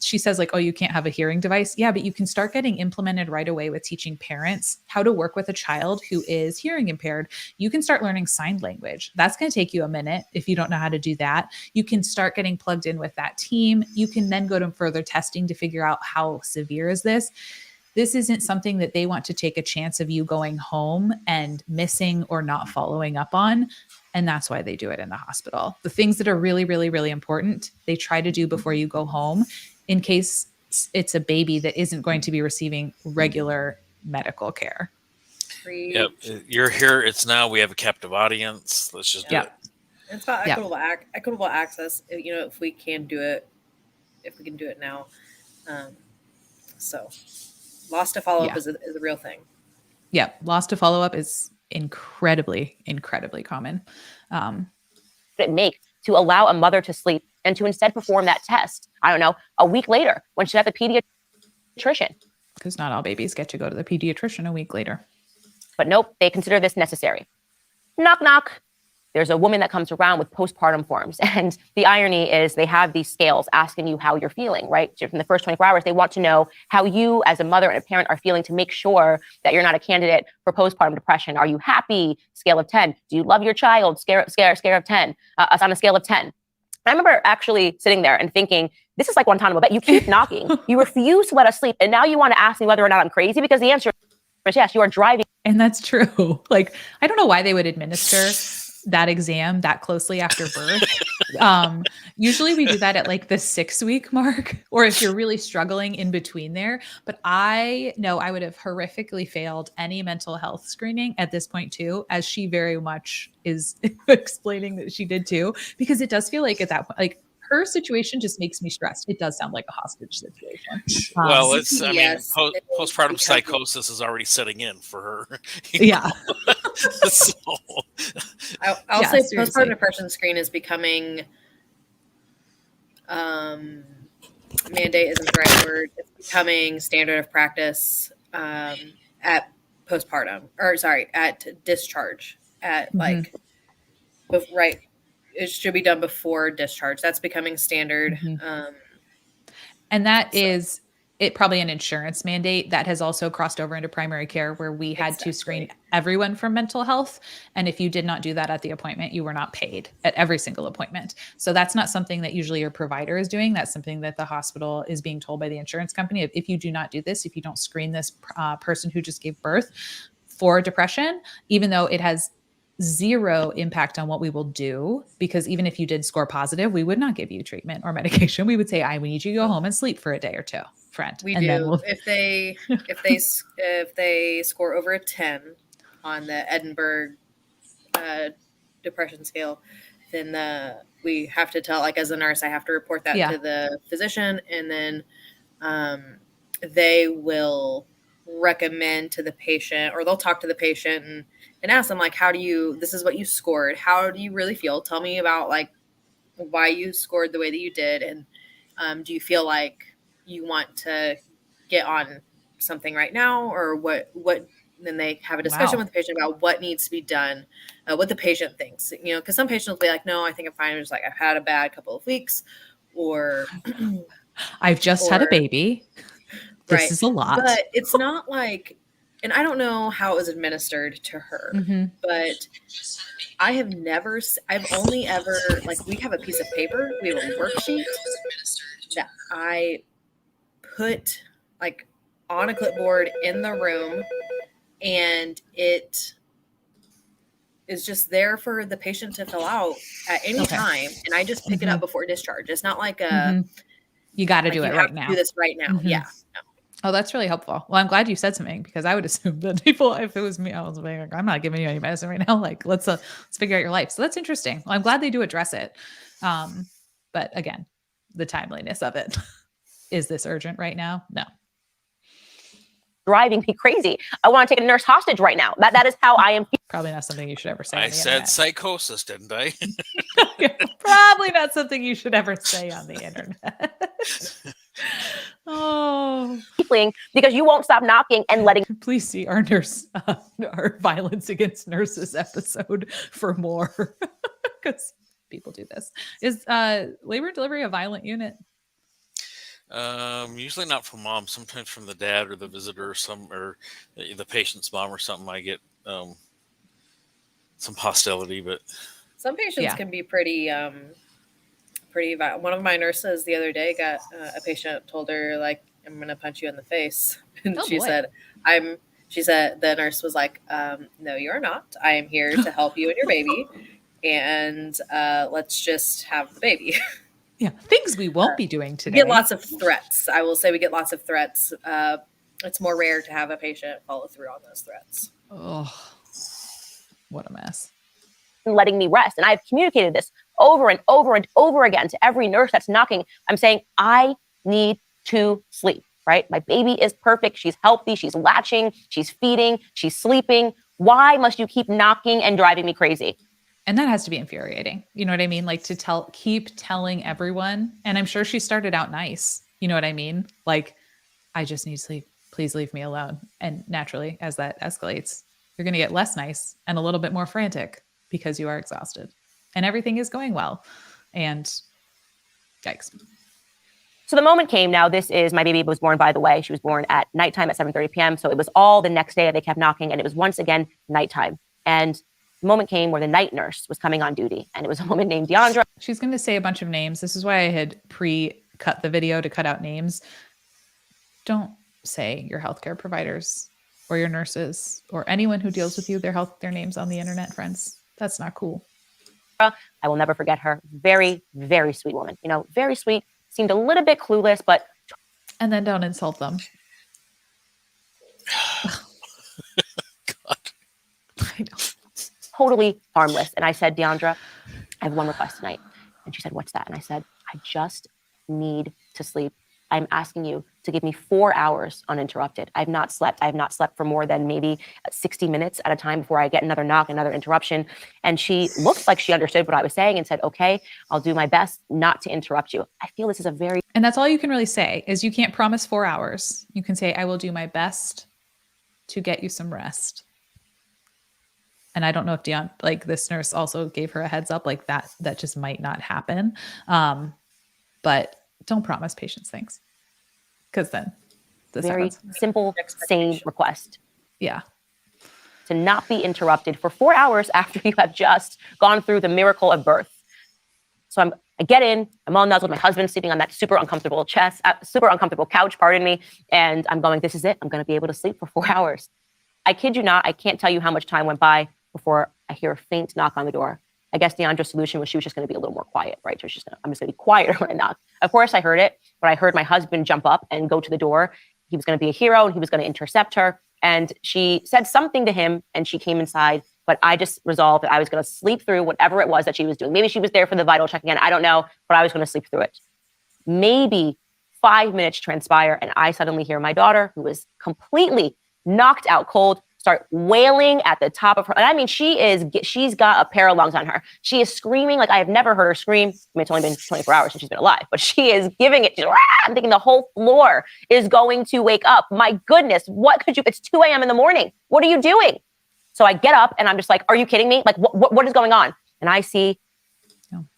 She says like, oh, you can't have a hearing device. Yeah, but you can start getting implemented right away with teaching parents how to work with a child who is hearing impaired. You can start learning sign language. That's going to take you a minute if you don't know how to do that. You can start getting plugged in with that team. You can then go to further testing to figure out how severe is this. This isn't something that they want to take a chance of you going home and missing or not following up on. And that's why they do it in the hospital. The things that are really, really, really important, they try to do before you go home in case it's a baby that isn't going to be receiving regular medical care. Yep. You're here. It's now. We have a captive audience. Let's just do it. It's about equitable access. If we can do it now. So loss to follow-up is a real thing. Yeah. Loss to follow-up is incredibly, incredibly common. It make to allow a mother to sleep and to instead perform that test, I don't know, a week later when she's at the pediatrician. Because not all babies get to go to the pediatrician a week later. But nope, they consider this necessary. Knock, knock. There's a woman that comes around with postpartum forms. And the irony is they have these scales asking you how you're feeling, right? So from the first 24 hours, they want to know how you as a mother and a parent are feeling to make sure that you're not a candidate for postpartum depression. Are you happy? Scale of 10. Do you love your child? Scale of 10. On a scale of 10. I remember actually sitting there and thinking, this is like Guantanamo Bay. You keep knocking. You refuse to let us sleep. And now you want to ask me whether or not I'm crazy because the answer is yes, you are driving. And that's true. Like, I don't know why they would administer that exam that closely after birth. Usually we do that at like the 6-week mark, or if you're really struggling in between there. But I know I would have horrifically failed any mental health screening at this point too, as she very much is explaining that she did too, because it does feel like at that point, like her situation just makes me stressed. It does sound like a hostage situation. Well, postpartum psychosis is already setting in for her. Yeah. So. I'll say seriously. Postpartum depression screen is becoming, mandate isn't the right word. It's becoming standard of practice at postpartum, at discharge, at right. It should be done before discharge. That's becoming standard. Mm-hmm. And that is it probably an insurance mandate that has also crossed over into primary care where we had to screen everyone for mental health. And if you did not do that at the appointment, you were not paid at every single appointment. So that's not something that usually your provider is doing. That's something that the hospital is being told by the insurance company. If you do not do this, if you don't screen this person who just gave birth for depression, even though it has zero impact on what we will do, because even if you did score positive, we would not give you treatment or medication. We would say, we need you to go home and sleep for a day or two, friend. We and do. Then if they score over a 10 on the Edinburgh depression scale, then we have to tell, like as a nurse, I have to report that to the physician, and then they will recommend to the patient, or they'll talk to the patient and ask them, like, this is what you scored. How do you really feel? Tell me about like why you scored the way that you did. And do you feel like you want to get on something right now, or what, then they have a discussion with the patient about what needs to be done, what the patient thinks, because some patients will be like, no, I think I'm fine. It's like, I've had a bad couple of weeks, or I've just had a baby. This is a lot. But it's not like, and I don't know how it was administered to her, but I've only ever, like, we have a piece of paper, we have a worksheet that I put like on a clipboard in the room, and it is just there for the patient to fill out at any time. And I just pick it up before discharge. It's not like you got to do it right now. Do this right now. Yeah. Oh, that's really helpful. Well, I'm glad you said something because I would assume that people, if it was me, I was like, I'm not giving you any medicine right now. Like, let's figure out your life. So that's interesting. Well, I'm glad they do address it. But again, the timeliness of it. Is this urgent right now? No. Driving me crazy. I want to take a nurse hostage right now. That is how I am. Probably not something you should ever say. I said psychosis, didn't I? Probably not something you should ever say on the internet. Oh, because you won't stop knocking and letting. Please see our our violence against nurses episode for more, because people do this. Is labor and delivery a violent unit? Usually not from mom. Sometimes from the dad or the visitor, or the patient's mom or something. I get some hostility, but some patients can be pretty violent. One of my nurses the other day got a patient told her, like, I'm going to punch you in the face. And she said, the nurse was like, no, you're not. I am here to help you and your baby. And let's just have the baby. Yeah. Things we won't be doing today. We get lots of threats. I will say we get lots of threats. It's more rare to have a patient follow through on those threats. Oh, what a mess. Letting me rest. And I've communicated this over and over and over again to every nurse that's knocking. I'm saying, I need to sleep, right? My baby is perfect. She's healthy. She's latching. She's feeding. She's sleeping. Why must you keep knocking and driving me crazy? And that has to be infuriating. You know what I mean? Like to keep telling everyone. And I'm sure she started out nice. You know what I mean? Like, I just need sleep. Please leave me alone. And naturally, as that escalates, you're going to get less nice and a little bit more frantic because you are exhausted and everything is going well. And yikes. So the moment came. Now, my baby was born, by the way. She was born at nighttime at 7:30 p.m. So it was all the next day they kept knocking, and it was once again nighttime. And the moment came where the night nurse was coming on duty, and it was a woman named Deandra. She's going to say a bunch of names. This is why I had pre-cut the video to cut out names. Don't say your healthcare providers or your nurses or anyone who deals with you, their names on the internet, friends. That's not cool. I will never forget her. Very, very sweet woman. Very sweet. Seemed a little bit clueless, but. And then don't insult them. God. I know. Totally harmless. And I said, Deandra, I have one request tonight. And she said, what's that? And I said, I just need to sleep. I'm asking you to give me 4 hours uninterrupted. I've not slept for more than maybe 60 minutes at a time before I get another knock, another interruption. And she looked like she understood what I was saying and said, okay, I'll do my best not to interrupt you. I feel this is and that's all you can really say is you can't promise 4 hours. You can say, I will do my best to get you some rest. And I don't know if this nurse also gave her a heads up like that just might not happen. But don't promise patients things, because then this very happens. Simple, sane request. Yeah. To not be interrupted for 4 hours after you have just gone through the miracle of birth. So I get in, I'm all nuzzled. My husband's sleeping on that super uncomfortable couch, pardon me. And I'm going, this is it. I'm going to be able to sleep for 4 hours. I kid you not. I can't tell you how much time went by before I hear a faint knock on the door. I guess Deandra's solution was she was just going to be a little more quiet, right? So I'm just going to be quieter when I knock. Of course, I heard it, but I heard my husband jump up and go to the door. He was going to be a hero and he was going to intercept her. And she said something to him and she came inside. But I just resolved that I was going to sleep through whatever it was that she was doing. Maybe she was there for the vital check again. I don't know, but I was going to sleep through it. Maybe 5 minutes transpire and I suddenly hear my daughter, who is completely knocked out cold, start wailing at the top of her. And I mean, she's got a pair of lungs on her. She is screaming like I have never heard her scream. I mean, it's only been 24 hours since she's been alive, but she is giving it. I'm thinking the whole floor is going to wake up. My goodness, it's 2 a.m. in the morning. What are you doing? So I get up and I'm just like, are you kidding me? Like, what is going on? And I see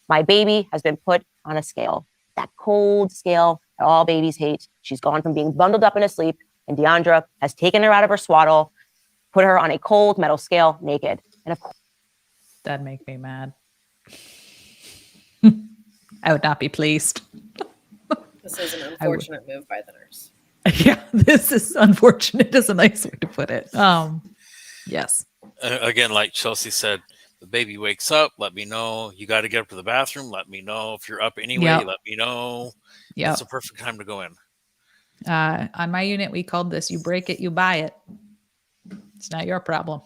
my baby has been put on a scale, that cold scale that all babies hate. She's gone from being bundled up and asleep, and Deandra has taken her out of her swaddle, put her on a cold metal scale, naked. And of course, that'd make me mad. I would not be pleased. This is an unfortunate move by the nurse. Yeah, this is unfortunate is a nice way to put it. Yes. Again, like Chelsea said, the baby wakes up, let me know. You got to get up to the bathroom, let me know. If you're up anyway, let me know. Yeah. It's a perfect time to go in. On my unit, we called this, you break it, you buy it. It's not your problem.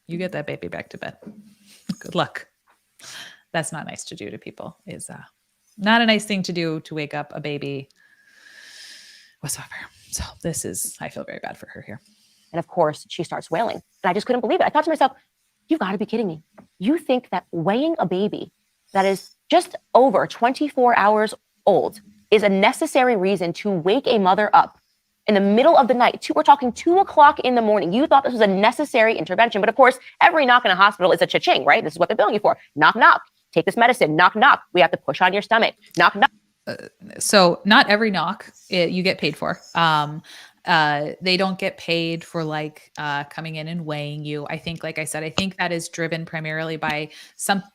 You get that baby back to bed. Good luck. That's not nice to do to people. Is not a nice thing to do, to wake up a baby whatsoever. So I feel very bad for her here. And of course, she starts wailing. And I just couldn't believe it. I thought to myself, you've got to be kidding me. You think that weighing a baby that is just over 24 hours old is a necessary reason to wake a mother up in the middle of the night? We're talking 2 o'clock in the morning. You thought this was a necessary intervention. But of course, every knock in a hospital is a cha-ching, right? This is what they're billing you for. Knock, knock. Take this medicine. Knock, knock. We have to push on your stomach. Knock, knock. So not every knock you get paid for. They don't get paid for coming in and weighing you. I think, like I said, I think that is driven primarily by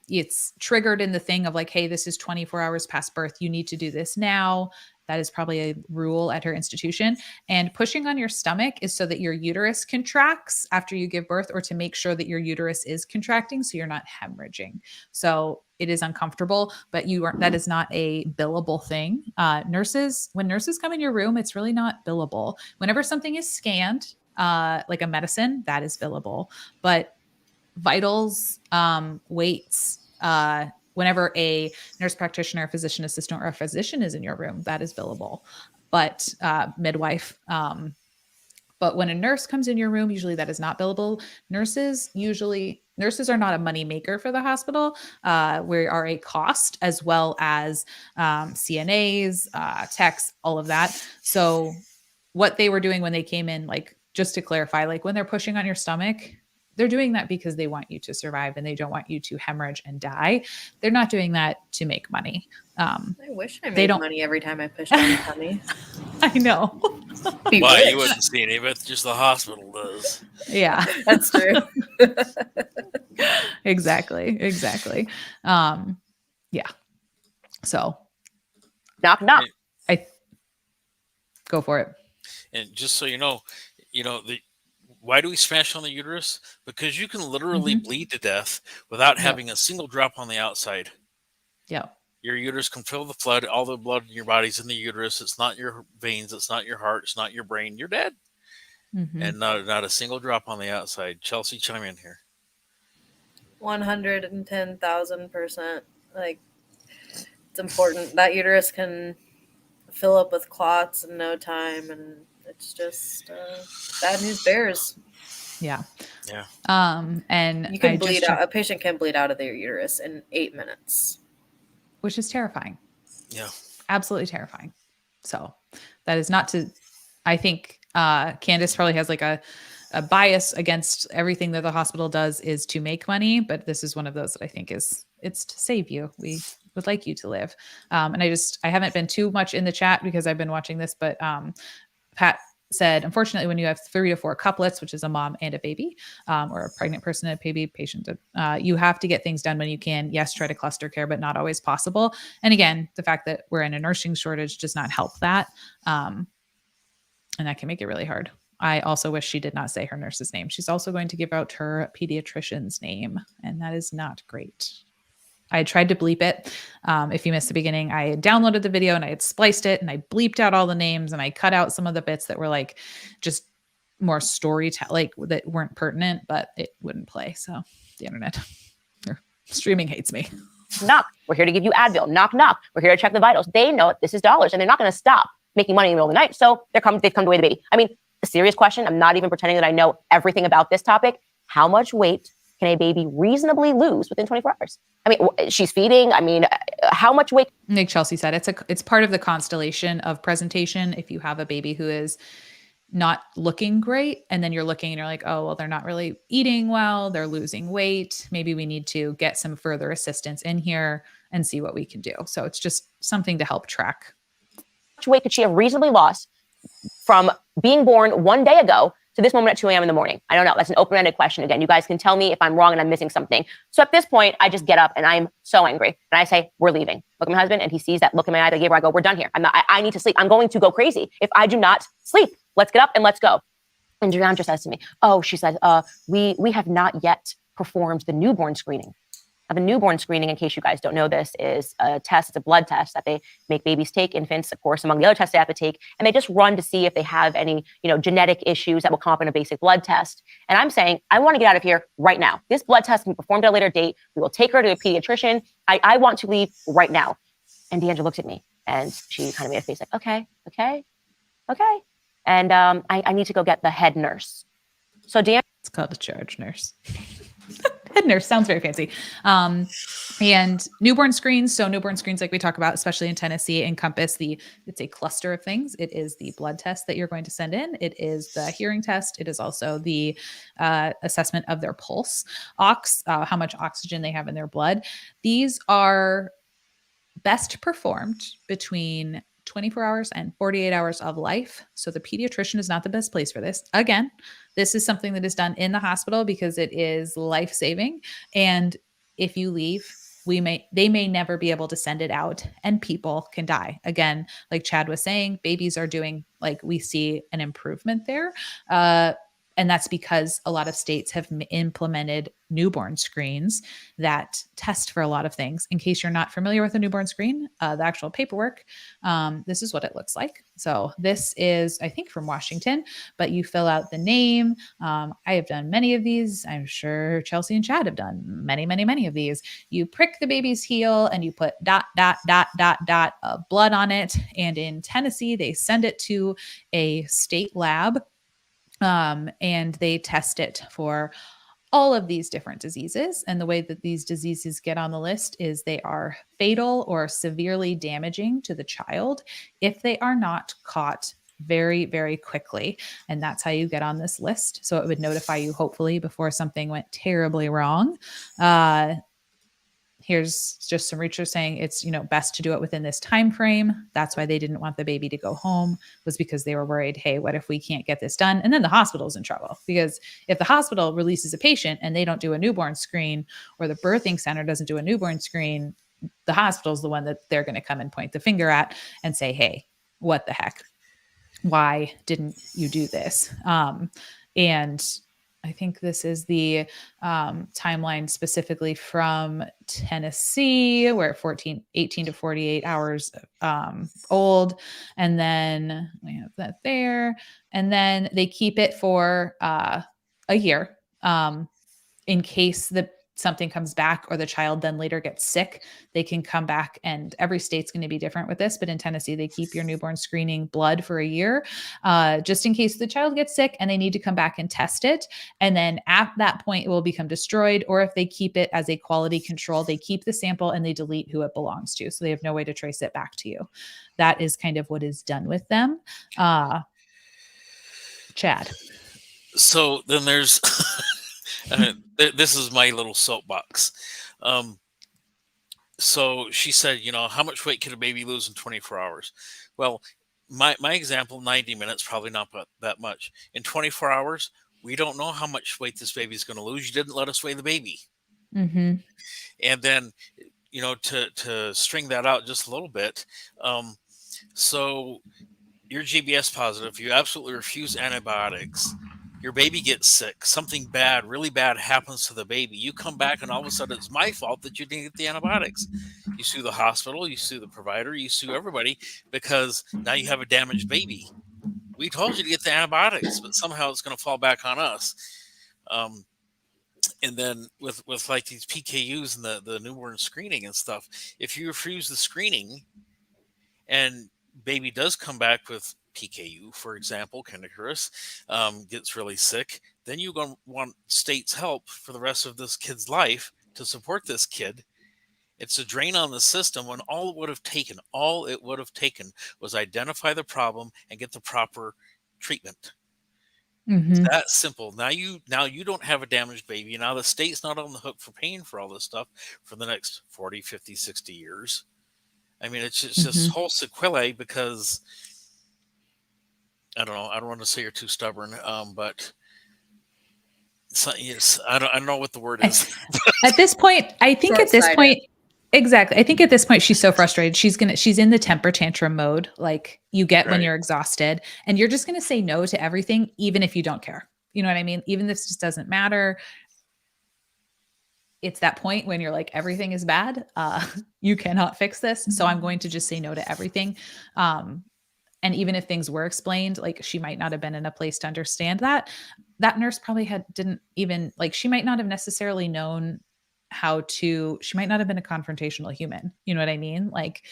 it's triggered in the thing of like, hey, this is 24 hours past birth. You need to do this now. That is probably a rule at her institution. And pushing on your stomach is so that your uterus contracts after you give birth, or to make sure that your uterus is contracting so you're not hemorrhaging. So it is uncomfortable, but that is not a billable thing. When nurses come in your room, it's really not billable. Whenever something is scanned, like a medicine, that is billable. But vitals, weights, whenever a nurse practitioner, a physician assistant, or a physician is in your room, that is billable. But midwife, but when a nurse comes in your room, usually that is not billable. Nurses are not a money maker for the hospital. We are a cost, as well as CNAs, techs, all of that. So what they were doing when they came in, just to clarify, when they're pushing on your stomach, they're doing that because they want you to survive and they don't want you to hemorrhage and die. They're not doing that to make money. I wish I made money every time I pushed on tummy. I know. Why, you wouldn't see any of it, just the hospital does. Yeah. That's true. Exactly. Yeah. So. Knock, knock. Go for it. And just so you know, why do we smash on the uterus? Because you can literally bleed to death without having a single drop on the outside. Yeah. Your uterus can fill the blood. All the blood in your body's in the uterus. It's not your veins. It's not your heart. It's not your brain. You're dead. And not a single drop on the outside. Chelsea, chime in here. 110,000%. It's important. That uterus can fill up with clots in no time, and it's just bad news bears. Yeah. And you can bleed out. A patient can bleed out of their uterus in 8 minutes, which is terrifying. Yeah, absolutely terrifying. So that is not to. I think Candace probably has a bias against everything that the hospital does is to make money, but this is one of those that I think it's to save you. We would like you to live. And I haven't been too much in the chat because I've been watching this, but Pat said, unfortunately, when you have 3 to 4 couplets, which is a mom and a baby, or a pregnant person and a baby patient, you have to get things done when you can. Yes, try to cluster care, but not always possible. And again, the fact that we're in a nursing shortage does not help that. And that can make it really hard. I also wish she did not say her nurse's name. She's also going to give out her pediatrician's name, and that is not great. I tried to bleep it. If you missed the beginning, I had downloaded the video and I had spliced it and I bleeped out all the names and I cut out some of the bits that were just more storytelling, that weren't pertinent, but it wouldn't play. So the internet or streaming hates me. Knock. We're here to give you Advil. Knock, knock. We're here to check the vitals. They know this is dollars and they're not going to stop making money in the middle of the night. So they've come to weigh the baby. I mean, a serious question. I'm not even pretending that I know everything about this topic. How much weight can a baby reasonably lose within 24 hours? I mean, she's feeding. I mean, how much weight? Like Chelsea said, it's part of the constellation of presentation. If you have a baby who is not looking great, and then you're looking and you're like, oh, well, they're not really eating well, they're losing weight. Maybe we need to get some further assistance in here and see what we can do. So it's just something to help track. How much weight could she have reasonably lost from being born 1 day ago to this moment at 2 a.m. in the morning? I don't know. That's an open-ended question. Again, you guys can tell me if I'm wrong and I'm missing something. So at this point, I just get up and I'm so angry. And I say, we're leaving. Look at my husband and he sees that look in my eyes. I gave her, I go, we're done here. I need to sleep. I'm going to go crazy if I do not sleep. Let's get up and let's go. And Dreandra says to me, oh, she said, we have not yet performed the newborn screening. of a newborn screening, in case you guys don't know this, is a test. It's a blood test that they make babies take, infants, of course, among the other tests they have to take. And they just run to see if they have any, genetic issues that will come up in a basic blood test. And I'm saying, I want to get out of here right now. This blood test can be performed at a later date. We will take her to a pediatrician. I want to leave right now. And Deandra looked at me and she kind of made a face like, okay. And I need to go get the head nurse. So Deandra. It's called a charge nurse. Head nurse sounds very fancy. And newborn screens. So newborn screens, like we talk about, especially in Tennessee, encompass it's a cluster of things. It is the blood test that you're going to send in. It is the hearing test. It is also the assessment of their pulse, how much oxygen they have in their blood. These are best performed between 24 hours and 48 hours of life. So the pediatrician is not the best place for this. Again, this is something that is done in the hospital because it is life-saving. And if you leave, they may never be able to send it out and people can die. Again, like Chad was saying, babies are doing, like, we see an improvement there. And that's because a lot of states have implemented newborn screens that test for a lot of things. In case you're not familiar with a newborn screen, the actual paperwork, this is what it looks like. So this is, I think, from Washington, but you fill out the name. I have done many of these. I'm sure Chelsea and Chad have done many, many, many of these. You prick the baby's heel and you put ... of blood on it. And in Tennessee, they send it to a state lab. And they test it for all of these different diseases. And the way that these diseases get on the list is they are fatal or severely damaging to the child if they are not caught very, very quickly. And that's how you get on this list. So it would notify you, hopefully, before something went terribly wrong. Here's just some research saying it's, best to do it within this time frame. That's why they didn't want the baby to go home, was because they were worried, hey, what if we can't get this done? And then the hospital's in trouble, because if the hospital releases a patient and they don't do a newborn screen, or the birthing center doesn't do a newborn screen, the hospital's the one that they're going to come and point the finger at and say, hey, what the heck? Why didn't you do this? And I think this is the timeline specifically from Tennessee, where 18 to 48 hours old. And then we have that there. And then they keep it for a year in case something comes back or the child then later gets sick. They can come back, and every state's going to be different with this. But in Tennessee, they keep your newborn screening blood for a year, just in case the child gets sick and they need to come back and test it. And then at that point, it will become destroyed. Or if they keep it as a quality control, they keep the sample and they delete who it belongs to. So they have no way to trace it back to you. That is kind of what is done with them. Chad. So then there's... this is my little soapbox. So she said, how much weight can a baby lose in 24 hours? Well, my example, 90 minutes, probably not that much. In 24 hours, we don't know how much weight this baby is going to lose. You didn't let us weigh the baby. Mm-hmm. And then, to string that out just a little bit. So you're GBS positive. You absolutely refuse antibiotics. Your baby gets sick. Something bad, really bad happens to the baby. You come back and all of a sudden it's my fault that you didn't get the antibiotics. You sue the hospital, you sue the provider, you sue everybody, because now you have a damaged baby. We told you to get the antibiotics, but somehow it's going to fall back on us. And then with like these PKUs and the newborn screening and stuff, if you refuse the screening and baby does come back with PKU, for example, candidiasis, gets really sick, then you're going to want state's help for the rest of this kid's life to support this kid. It's a drain on the system when all it would have taken was identify the problem and get the proper treatment. Mm-hmm. It's that simple. Now you don't have a damaged baby. Now the state's not on the hook for paying for all this stuff for the next 40, 50, 60 years. I mean, it's just whole sequelae, because I don't know. I don't want to say you're too stubborn, but yes, I don't know what the word is. At this point, I think at this point, exactly. I think at this point she's so frustrated. She's in the temper tantrum mode, like you get when you're exhausted, and you're just going to say no to everything, even if you don't care. You know what I mean? Even if this just doesn't matter. it's that point when you're like, everything is bad. You cannot fix this. So I'm going to just say no to everything. And even if things were explained, like she might not have been in a place to understand that. That nurse probably didn't even like, she might not have necessarily known she might not have been a confrontational human. You know what I mean? Like,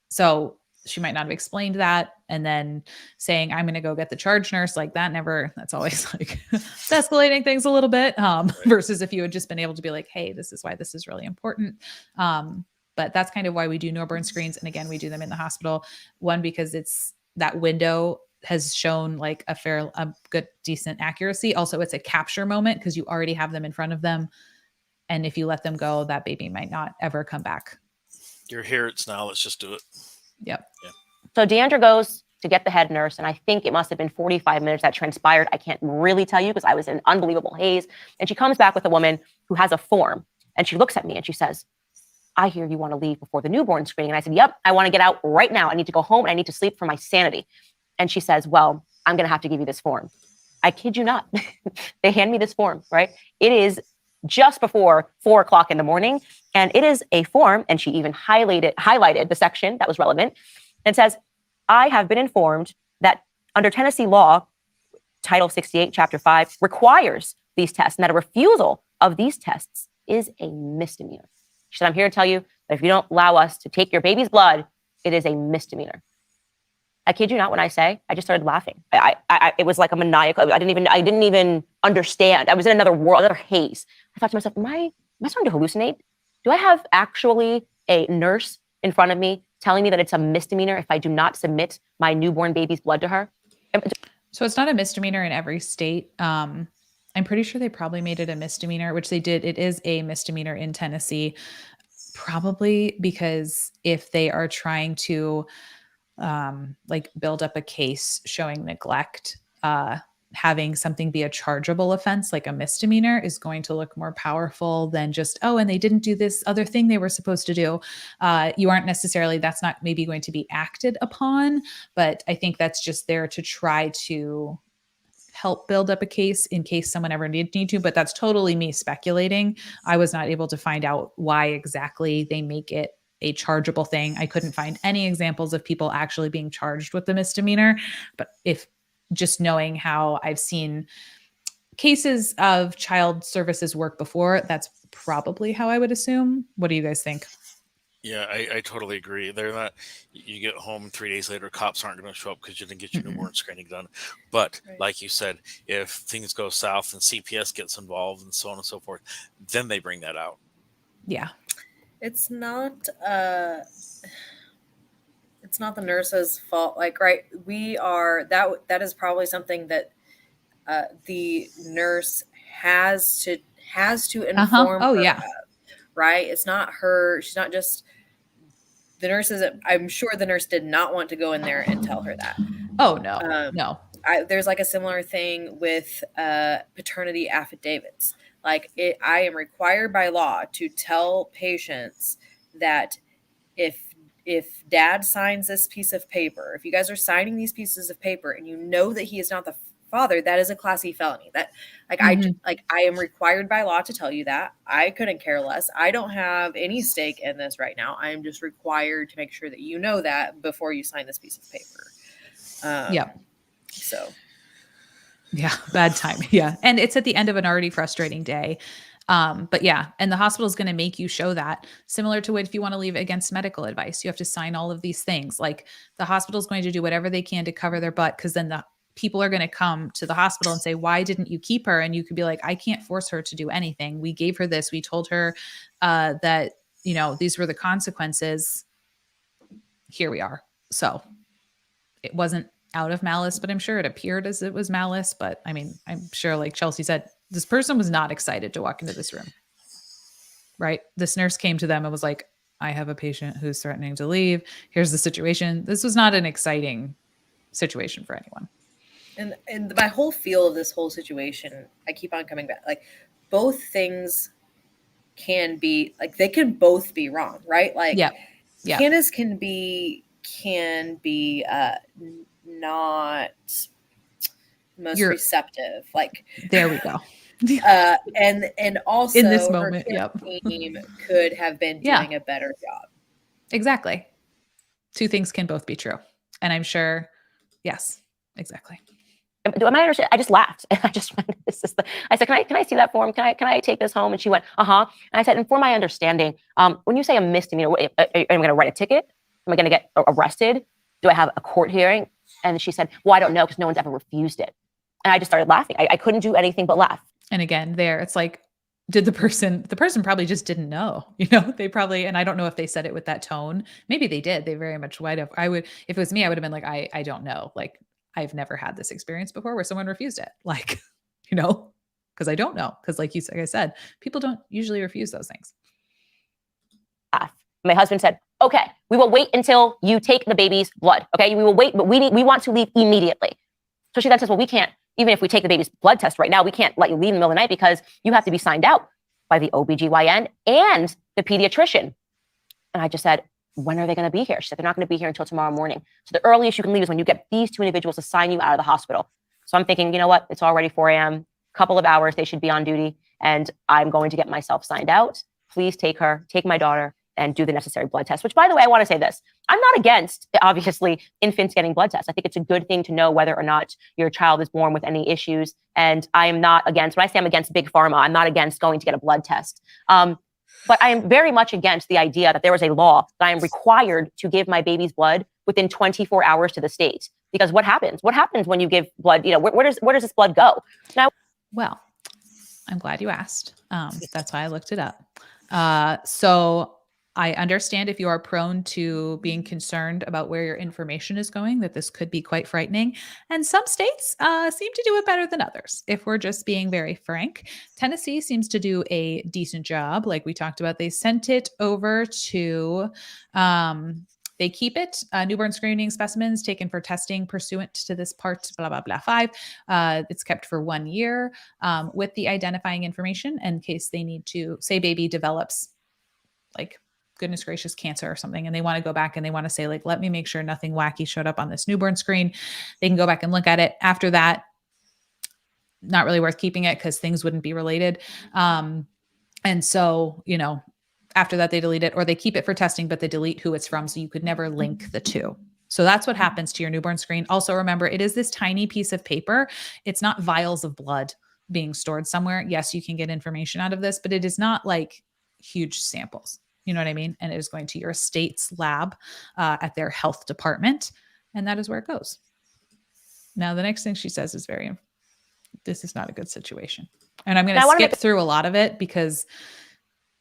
so she might not have explained that. And then saying, I'm going to go get the charge nurse, like that's always like it's escalating things a little bit. Versus if you had just been able to be like, hey, this is why this is really important. But that's kind of why we do newborn screens. And again, we do them in the hospital. One, because that window has shown like a good, decent accuracy. Also, it's a capture moment because you already have them in front of them. And if you let them go, that baby might not ever come back. You're here. It's now. Let's just do it. Yep. Yeah. So Deandra goes to get the head nurse, and I think it must have been 45 minutes that transpired. I can't really tell you because I was in unbelievable haze. And she comes back with a woman who has a form, and she looks at me and she says, I hear you want to leave before the newborn screening. And I said, yep, I want to get out right now. I need to go home and I need to sleep for my sanity. And she says, well, I'm going to have to give you this form. I kid you not. They hand me this form, right? It is just before 4 o'clock in the morning. And it is a form. And she even highlighted the section that was relevant. And says, I have been informed that under Tennessee law, Title 68, Chapter 5 requires these tests, and that a refusal of these tests is a misdemeanor. She said, I'm here to tell you that if you don't allow us to take your baby's blood, it is a misdemeanor. I kid you not when I say, I just started laughing. It was like a maniacal. I didn't even understand. I was in another world, another haze. I thought to myself, am I starting to hallucinate? Do I have actually a nurse in front of me telling me that it's a misdemeanor if I do not submit my newborn baby's blood to her? So it's not a misdemeanor in every state. I'm pretty sure they probably made it a misdemeanor, which they did. It is a misdemeanor in Tennessee, probably because if they are trying to like build up a case showing neglect, having something be a chargeable offense, like a misdemeanor, is going to look more powerful than just, oh, and they didn't do this other thing they were supposed to do. That's not maybe going to be acted upon, but I think that's just there to try to help build up a case in case someone ever need to, but that's totally me speculating. I was not able to find out why exactly they make it a chargeable thing. I couldn't find any examples of people actually being charged with the misdemeanor, but if just knowing how I've seen cases of child services work before, that's probably how I would assume. What do you guys think? Yeah, I totally agree. They're not. You get home 3 days later, cops aren't going to show up because you didn't get your newborn screening done. But like you said, if things go south and CPS gets involved and so on and so forth, then they bring that out. Yeah, it's not the nurse's fault. Like, right, that is probably something that the nurse has to inform Oh her yeah. of, right? It's not her. She's not just the nurse. I'm sure the nurse did not want to go in there and tell her that. Oh no, no. There's like a similar thing with paternity affidavits. Like, I am required by law to tell patients that if dad signs this piece of paper, if you guys are signing these pieces of paper and you know that he is not the father, that is a Class E felony. That I am required by law to tell you that. I couldn't care less. I don't have any stake in this right now. I am just required to make sure that you know that before you sign this piece of paper. Yeah. So. Yeah, bad time. Yeah. And it's at the end of an already frustrating day. But yeah, and the hospital is going to make you show that, similar to what if you want to leave against medical advice, you have to sign all of these things. Like, the hospital is going to do whatever they can to cover their butt, because then the people are going to come to the hospital and say, why didn't you keep her? And you could be like, I can't force her to do anything. We gave her this. We told her that, these were the consequences. Here we are. So it wasn't out of malice, but I'm sure it appeared as it was malice. But I mean, I'm sure, like Chelsea said, this person was not excited to walk into this room, right? This nurse came to them and was like, I have a patient who's threatening to leave. Here's the situation. This was not an exciting situation for anyone. And my whole feel of this whole situation, I keep on coming back. Like, both things can be, like, they can both be wrong, right? Like, yeah. Candace can be not most receptive. Like, there we go. And also In this her moment, care yep. team could have been Yeah. doing a better job. Exactly. Two things can both be true. And I'm sure, yes, exactly. Am I understand? I just laughed. And I just went, I said, can I see that form? Can I take this home? And she went, uh-huh. And I said, and for my understanding, when you say a misdemeanor, am I going to write a ticket? Am I going to get arrested? Do I have a court hearing? And she said, well, I don't know because no one's ever refused it. And I just started laughing. I couldn't do anything but laugh. And again, it's like, did the person probably just didn't know, you know, they probably, and I don't know if they said it with that tone. Maybe they did. They very much might have. If it was me, I would have been like, I don't know. Like, I've never had this experience before where someone refused it. Like, you know, because I don't know. Because like I said, people don't usually refuse those things. My husband said, okay, we will wait until you take the baby's blood. Okay, we will wait, but we want to leave immediately. So she then says, well, we can't, even if we take the baby's blood test right now, we can't let you leave in the middle of the night because you have to be signed out by the OBGYN and the pediatrician. And I just said, when are they going to be here? She said, they're not going to be here until tomorrow morning. So the earliest you can leave is when you get these two individuals to sign you out of the hospital. So I'm thinking, you know what? It's already 4 a.m. Couple of hours, they should be on duty. And I'm going to get myself signed out. Please take my daughter and do the necessary blood test, which by the way, I want to say this. I'm not against, obviously, infants getting blood tests. I think it's a good thing to know whether or not your child is born with any issues. And I am not against, when I say I'm against big pharma, I'm not against going to get a blood test. But I am very much against the idea that there was a law that I am required to give my baby's blood within 24 hours to the state. Because what happens? What happens when you give blood? You know, where does this blood go? Now, well, I'm glad you asked. That's why I looked it up. So I understand if you are prone to being concerned about where your information is going, that this could be quite frightening. And some states seem to do it better than others. If we're just being very frank, Tennessee seems to do a decent job. Like we talked about, they sent it over to, they keep it, newborn screening specimens taken for testing pursuant to this part, blah, blah, blah, 5. It's kept for 1 year with the identifying information in case they need to, say baby develops like, goodness gracious, cancer or something. And they want to go back and they want to say, like, let me make sure nothing wacky showed up on this newborn screen. They can go back and look at it. After that, not really worth keeping it because things wouldn't be related. And so, you know, after that, they delete it or they keep it for testing, but they delete who it's from. So you could never link the two. So that's what happens to your newborn screen. Also, remember, it is this tiny piece of paper. It's not vials of blood being stored somewhere. Yes, you can get information out of this, but it is not like huge samples. You know what I mean? And it is going to your state's lab at their health department. And that is where it goes. Now, the next thing she says is this is not a good situation. And I'm going to skip through a lot of it because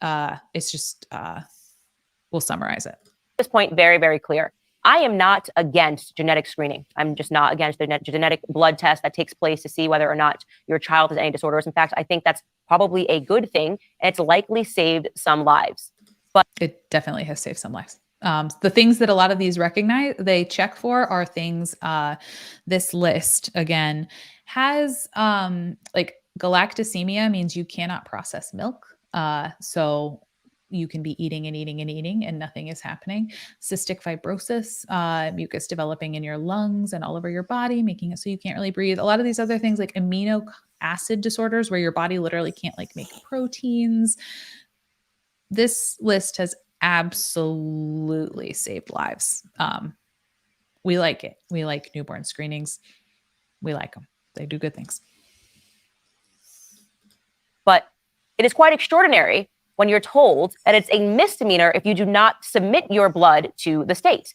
it's just, we'll summarize it. At this point, very, very clear. I am not against genetic screening. I'm just not against the genetic blood test that takes place to see whether or not your child has any disorders. In fact, I think that's probably a good thing. And it's likely saved some lives. But it definitely has saved some lives. The things that a lot of these they check for are things, this list again has like galactosemia means you cannot process milk. So you can be eating and eating and eating and nothing is happening. Cystic fibrosis, mucus developing in your lungs and all over your body, making it so you can't really breathe. A lot of these other things like amino acid disorders where your body literally can't like make proteins. This list has absolutely saved lives. We like it. We like newborn screenings. We like them. They do good things. But it is quite extraordinary when you're told that it's a misdemeanor if you do not submit your blood to the state.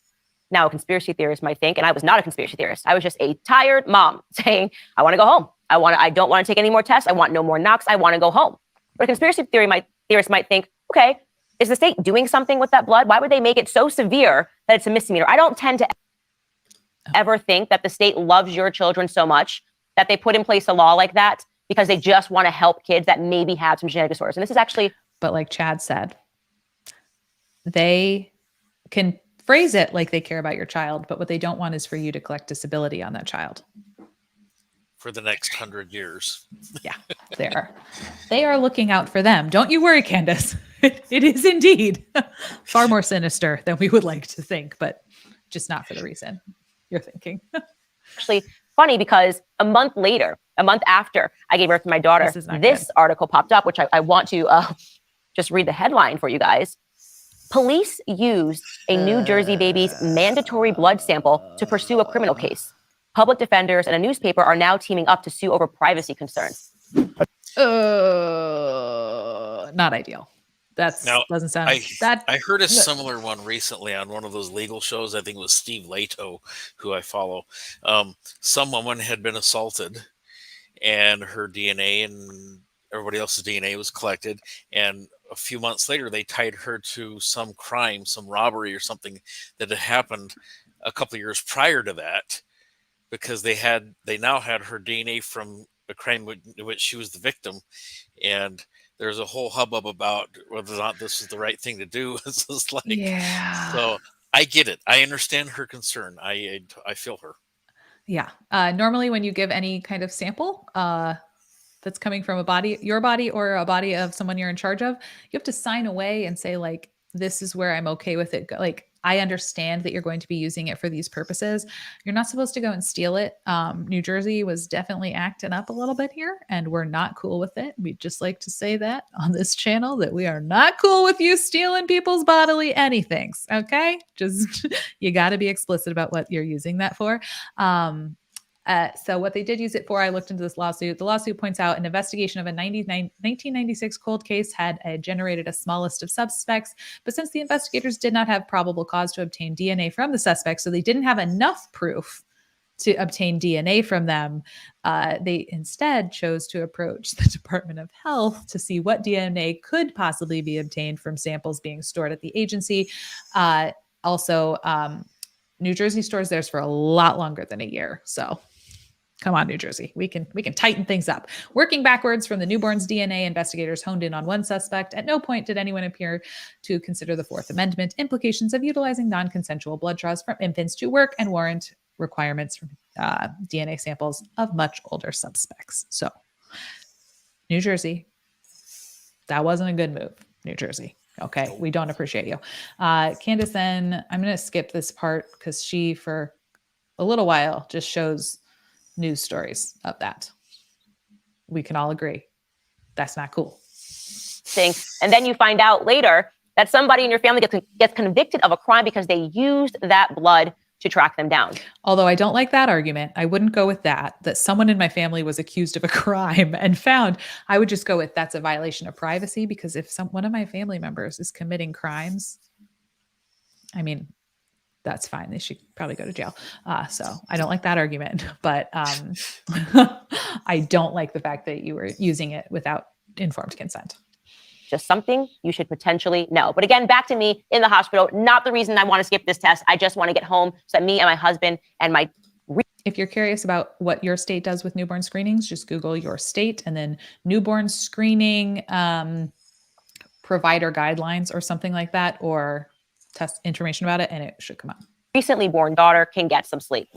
Now, a conspiracy theorist might think, and I was not a conspiracy theorist. I was just a tired mom saying, I want to go home. I don't want to take any more tests. I want no more knocks. I want to go home. But a conspiracy theorist might think, okay, is the state doing something with that blood? Why would they make it so severe that it's a misdemeanor? I don't tend to ever think that the state loves your children so much that they put in place a law like that because they just want to help kids that maybe have some genetic disorders. And this is actually... But like Chad said, they can phrase it like they care about your child, but what they don't want is for you to collect disability on that child. For the next 100 years. Yeah, they are looking out for them. Don't you worry, Candace. It is indeed far more sinister than we would like to think, but just not for the reason you're thinking. Actually, funny because a month after I gave birth to my daughter, this article popped up, which I want to just read the headline for you guys. Police used a New Jersey baby's mandatory blood sample to pursue a criminal case. Public defenders and a newspaper are now teaming up to sue over privacy concerns. Not ideal. Doesn't sound that. I heard a similar one recently on one of those legal shows. I think it was Steve Lato, who I follow. Some woman had been assaulted, and her DNA and everybody else's DNA was collected. And a few months later, they tied her to some crime, some robbery or something that had happened a couple of years prior to that, because they now had her DNA from a crime in which she was the victim. And there's a whole hubbub about whether or not this is the right thing to do. It's just like, so I get it. I understand her concern. I feel her. Yeah. Normally when you give any kind of sample, that's coming from your body or a body of someone you're in charge of, you have to sign away and say like, this is where I'm okay with it. Like, I understand that you're going to be using it for these purposes. You're not supposed to go and steal it. New Jersey was definitely acting up a little bit here, and we're not cool with it. We'd just like to say that on this channel, that we are not cool with you stealing people's bodily anythings. Okay. Just, you got to be explicit about what you're using that for. So what they did use it for, I looked into this lawsuit. The lawsuit points out an investigation of a 1996 cold case had generated a small list of suspects, but since the investigators did not have probable cause to obtain DNA from the suspects, so they didn't have enough proof to obtain DNA from them, they instead chose to approach the Department of Health to see what DNA could possibly be obtained from samples being stored at the agency. New Jersey stores theirs for a lot longer than a year. So come on, New Jersey. We can tighten things up. Working backwards from the newborn's DNA, investigators honed in on one suspect. At no point did anyone appear to consider the Fourth Amendment implications of utilizing non-consensual blood draws from infants to work and warrant requirements from DNA samples of much older suspects. So, New Jersey, that wasn't a good move, New Jersey. Okay, we don't appreciate you. Candace, then I'm going to skip this part because she, for a little while, just shows news stories of that. We can all agree that's not cool. Thanks. And then you find out later that somebody in your family gets convicted of a crime because they used that blood to track them down. Although I don't like that argument. I wouldn't go with that someone in my family was accused of a crime and found. I would just go with that's a violation of privacy, because if one of my family members is committing crimes, I mean, that's fine. They should probably go to jail. So I don't like that argument, but I don't like the fact that you were using it without informed consent. Just something you should potentially know. But again, back to me in the hospital, not the reason I want to skip this test. I just want to get home so that me and my husband and my... If you're curious about what your state does with newborn screenings, just Google your state and then newborn screening provider guidelines or something like that, or test information about it, and it should come up. Recently born daughter can get some sleep.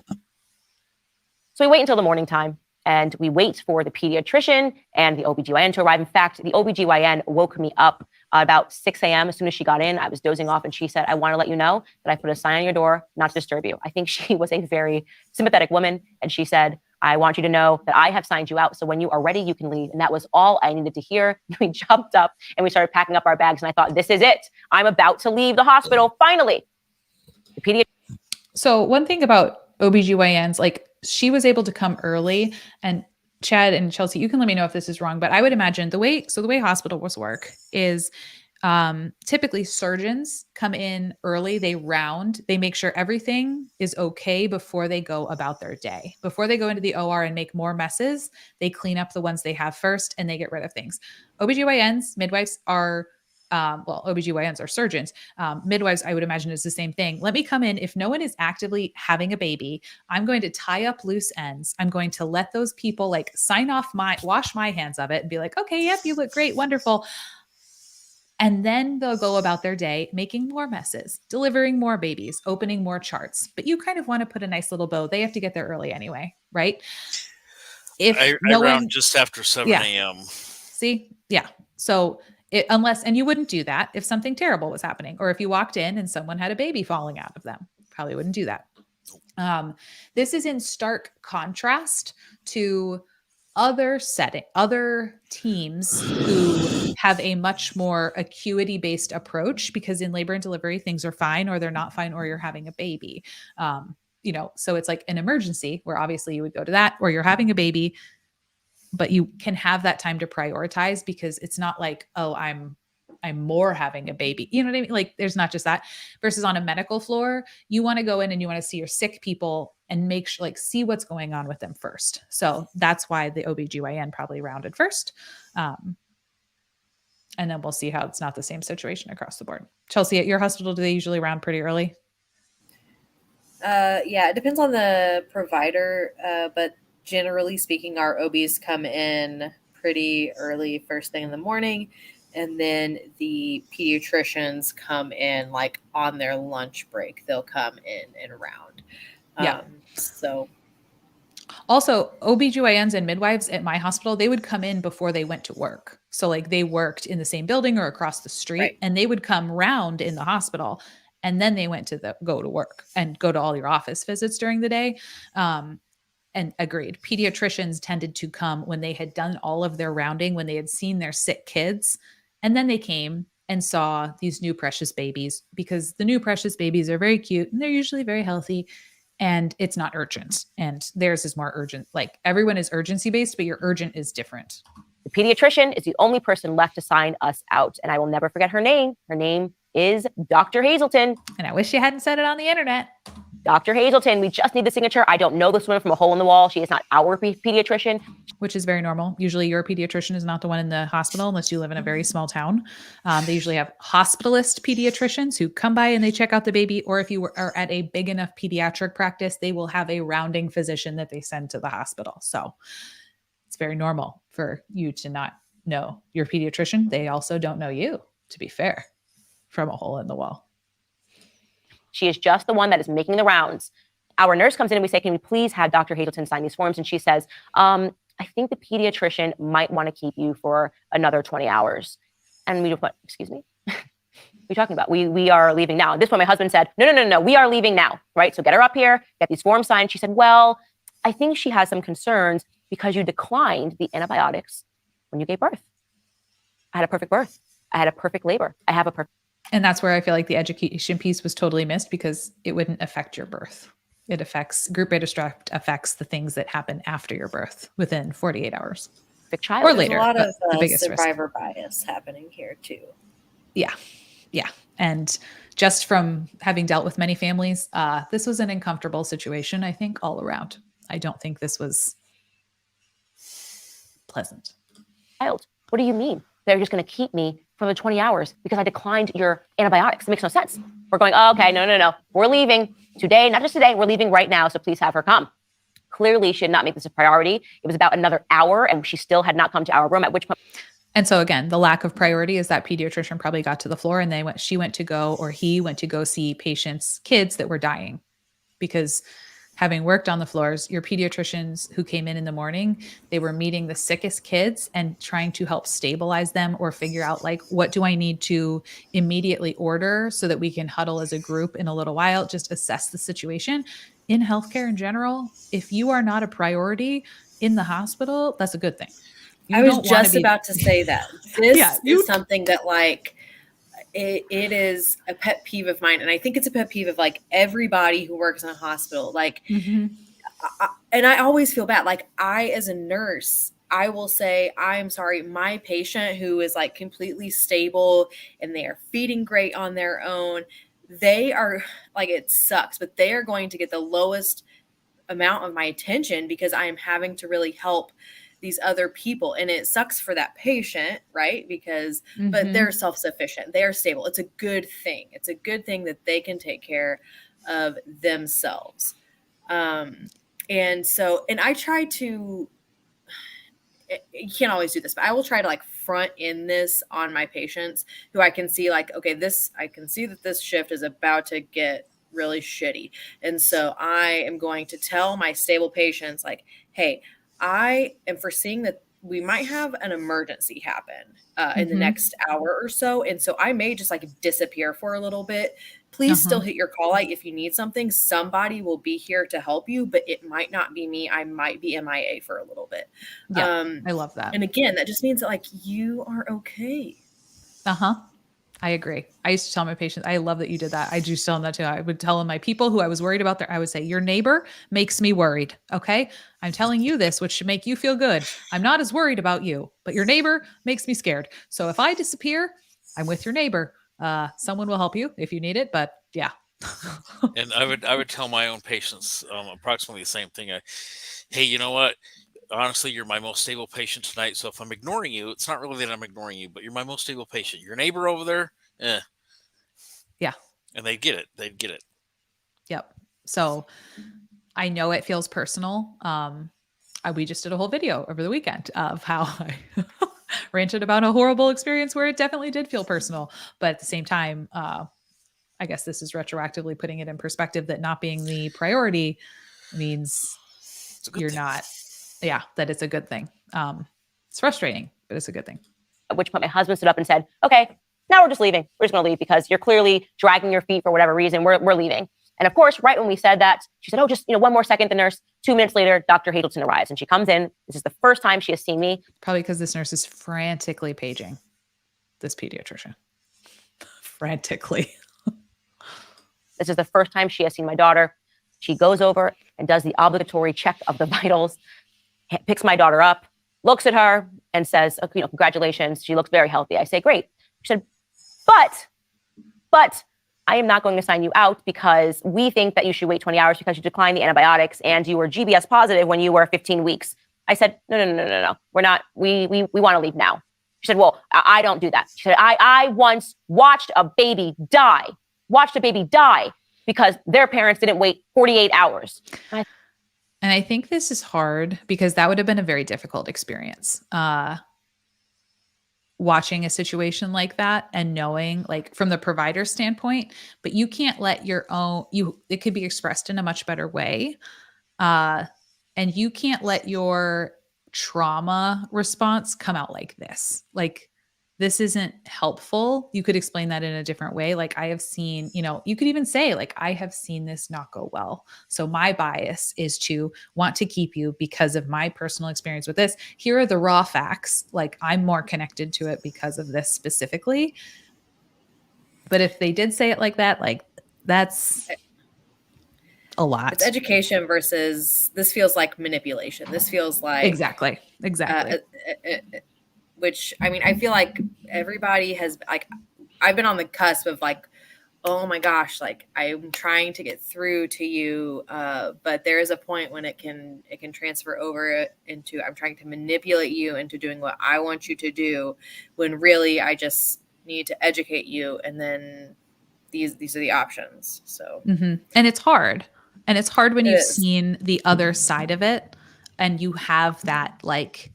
So we wait until the morning time and we wait for the pediatrician and the OBGYN to arrive. In fact, the OBGYN woke me up about 6 a.m. As soon as she got in, I was dozing off and she said, I want to let you know that I put a sign on your door not to disturb you. I think she was a very sympathetic woman. And she said, I want you to know that I have signed you out. So when you are ready, you can leave. And that was all I needed to hear. We jumped up and we started packing up our bags. And I thought, this is it. I'm about to leave the hospital. Finally. So one thing about OBGYNs, like she was able to come early, and Chad and Chelsea, you can let me know if this is wrong, but I would imagine the way hospitals work is typically surgeons come in early, they round, they make sure everything is okay before they go about their day. Before they go into the OR and make more messes, they clean up the ones they have first and they get rid of things. OBGYNs, midwives are, OBGYNs are surgeons. Midwives, I would imagine, is the same thing. Let me come in. If no one is actively having a baby, I'm going to tie up loose ends. I'm going to let those people like sign off wash my hands of it and be like, okay, yep, you look great. Wonderful. And then they'll go about their day making more messes, delivering more babies, opening more charts. But you kind of want to put a nice little bow. They have to get there early anyway, right? If I round just after 7 a.m. See? Yeah. So and you wouldn't do that if something terrible was happening, or if you walked in and someone had a baby falling out of them, probably wouldn't do that. This is in stark contrast to other teams who have a much more acuity based approach, because in labor and delivery, things are fine or they're not fine, or you're having a baby. So it's like an emergency where obviously you would go to that, or you're having a baby, but you can have that time to prioritize, because it's not like, oh, I'm more having a baby. You know what I mean? Like there's not just that. Versus on a medical floor, you want to go in and you want to see your sick people and make sure, like, see what's going on with them first. So that's why the OBGYN probably rounded first. And then we'll see how it's not the same situation across the board. Chelsea, at your hospital, do they usually round pretty early? Yeah, it depends on the provider, but generally speaking, our OBs come in pretty early, first thing in the morning, and then the pediatricians come in like on their lunch break. They'll come in and around. Yeah. So also, OBGYNs and midwives at my hospital, they would come in before they went to work. So like they worked in the same building or across the street, Right. and they would come round in the hospital, and then they went to go to work and go to all your office visits during the day. And agreed. Pediatricians tended to come when they had done all of their rounding, when they had seen their sick kids, and then they came and saw these new precious babies, because the new precious babies are very cute and they're usually very healthy, and it's not urgent. And theirs is more urgent. Like everyone is urgency based, but your urgent is different. The pediatrician is the only person left to sign us out, and I will never forget her name. Her name is Dr. Hazelton. And I wish you hadn't said it on the internet. Dr. Hazelton, we just need the signature. I don't know this woman from a hole in the wall. She is not our pediatrician. Which is very normal. Usually your pediatrician is not the one in the hospital unless you live in a very small town. They usually have hospitalist pediatricians who come by and they check out the baby. Or if you are at a big enough pediatric practice, they will have a rounding physician that they send to the hospital. So it's very normal for you to not know your pediatrician. They also don't know you, to be fair, from a hole in the wall. She is just the one that is making the rounds. Our nurse comes in and we say, can we please have Dr. Hazelton sign these forms? And she says, I think the pediatrician might want to keep you for another 20 hours. And we just went, excuse me? What are you talking about? We are leaving now. At this point, my husband said, no, we are leaving now, right? So get her up here, get these forms signed. She said, well, I think she has some concerns because you declined the antibiotics when you gave birth. I had a perfect birth. I had a perfect labor. I have a perfect. And that's where I feel like the education piece was totally missed, because it wouldn't affect your birth. It affects Group B Strep affects the things that happen after your birth within 48 hours. Child. Or later. There's a lot of the biggest survivor bias happening here too. Yeah. And just from having dealt with many families, this was an uncomfortable situation, I think, all around. I don't think this was pleasant. Child. What do you mean? They're just going to keep me for the 20 hours because I declined your antibiotics. It makes no sense. We're going, oh, okay, no. We're leaving today, not just today. We're leaving right now, so please have her come. Clearly, she did not make this a priority. It was about another hour, and she still had not come to our room, at which point. And so again, the lack of priority is that pediatrician probably got to the floor and he went to go see patients' kids that were dying, because having worked on the floors, your pediatricians who came in the morning, they were meeting the sickest kids and trying to help stabilize them or figure out, like, what do I need to immediately order so that we can huddle as a group in a little while, just assess the situation. In healthcare in general, if you are not a priority in the hospital, that's a good thing. I was just about to say that. This is something that, like, it is a pet peeve of mine. And I think it's a pet peeve of, like, everybody who works in a hospital. Like, and I always feel bad. Like, I, as a nurse, I will say, I'm sorry, my patient who is, like, completely stable and they are feeding great on their own, they are, like, it sucks, but they are going to get the lowest amount of my attention because I am having to really help these other people. And it sucks for that patient, right? Because, but they're self-sufficient. They're stable. It's a good thing. It's a good thing that they can take care of themselves. And I try to, you can't always do this, but I will try to, like, front in this on my patients who I can see, like, okay, I can see that this shift is about to get really shitty. And so I am going to tell my stable patients, like, hey, I am foreseeing that we might have an emergency happen in the next hour or so. And so I may just like disappear for a little bit. Please still hit your call light if you need something. Somebody will be here to help you, but it might not be me. I might be MIA for a little bit. Yeah, I love that. And again, that just means that like you are okay. I agree. I used to tell my patients, I love that you did that. I do tell them that too. I would tell my people who I was worried about I would say, your neighbor makes me worried. Okay. I'm telling you this, which should make you feel good. I'm not as worried about you, but your neighbor makes me scared. So if I disappear, I'm with your neighbor. Someone will help you if you need it, but yeah. And I would tell my own patients approximately the same thing. Hey, you know what? Honestly, you're my most stable patient tonight. So if I'm ignoring you, it's not really that I'm ignoring you, but you're my most stable patient. Your neighbor over there, yeah. And they get it. They'd get it. Yep. So I know it feels personal. We just did a whole video over the weekend of how I ranted about a horrible experience where it definitely did feel personal. But at the same time, I guess this is retroactively putting it in perspective that not being the priority means you're thing. Not. Yeah, that it's a good thing. It's frustrating, but it's a good thing. At which point my husband stood up and said, okay, now we're just leaving. We're just going to leave because you're clearly dragging your feet for whatever reason. We're leaving. And of course, right when we said that, she said, oh, just, one more second. The nurse, 2 minutes later, Dr. Hazelton arrives and she comes in. This is the first time she has seen me. Probably because this nurse is frantically paging this pediatrician. Frantically. This is the first time she has seen my daughter. She goes over and does the obligatory check of the vitals, picks my daughter up, looks at her and says, congratulations. She looks very healthy. I say, great. She said, but I am not going to sign you out because we think that you should wait 20 hours because you declined the antibiotics and you were GBS positive when you were 15 weeks. I said, no. We're not, we want to leave now. She said, well, I don't do that. She said, I once watched a baby die because their parents didn't wait 48 hours. And I think this is hard because that would have been a very difficult experience. Watching a situation like that and knowing, like, from the provider standpoint, but you can't let it could be expressed in a much better way. And you can't let your trauma response come out like this. Like, this isn't helpful. You could explain that in a different way. Like, I have seen, you could even say, like, I have seen this not go well. So my bias is to want to keep you because of my personal experience with this. Here are the raw facts. Like, I'm more connected to it because of this specifically. But if they did say it like that, like, that's a lot. It's education versus this feels like manipulation. This feels like Exactly. Which, I mean, I feel like everybody has, like, I've been on the cusp of like, oh my gosh, like, I'm trying to get through to you. But there is a point when it can transfer over into, I'm trying to manipulate you into doing what I want you to do, when really I just need to educate you. And then these are the options. So, and it's hard. And it's hard when you've seen the other side of it and you have that, like,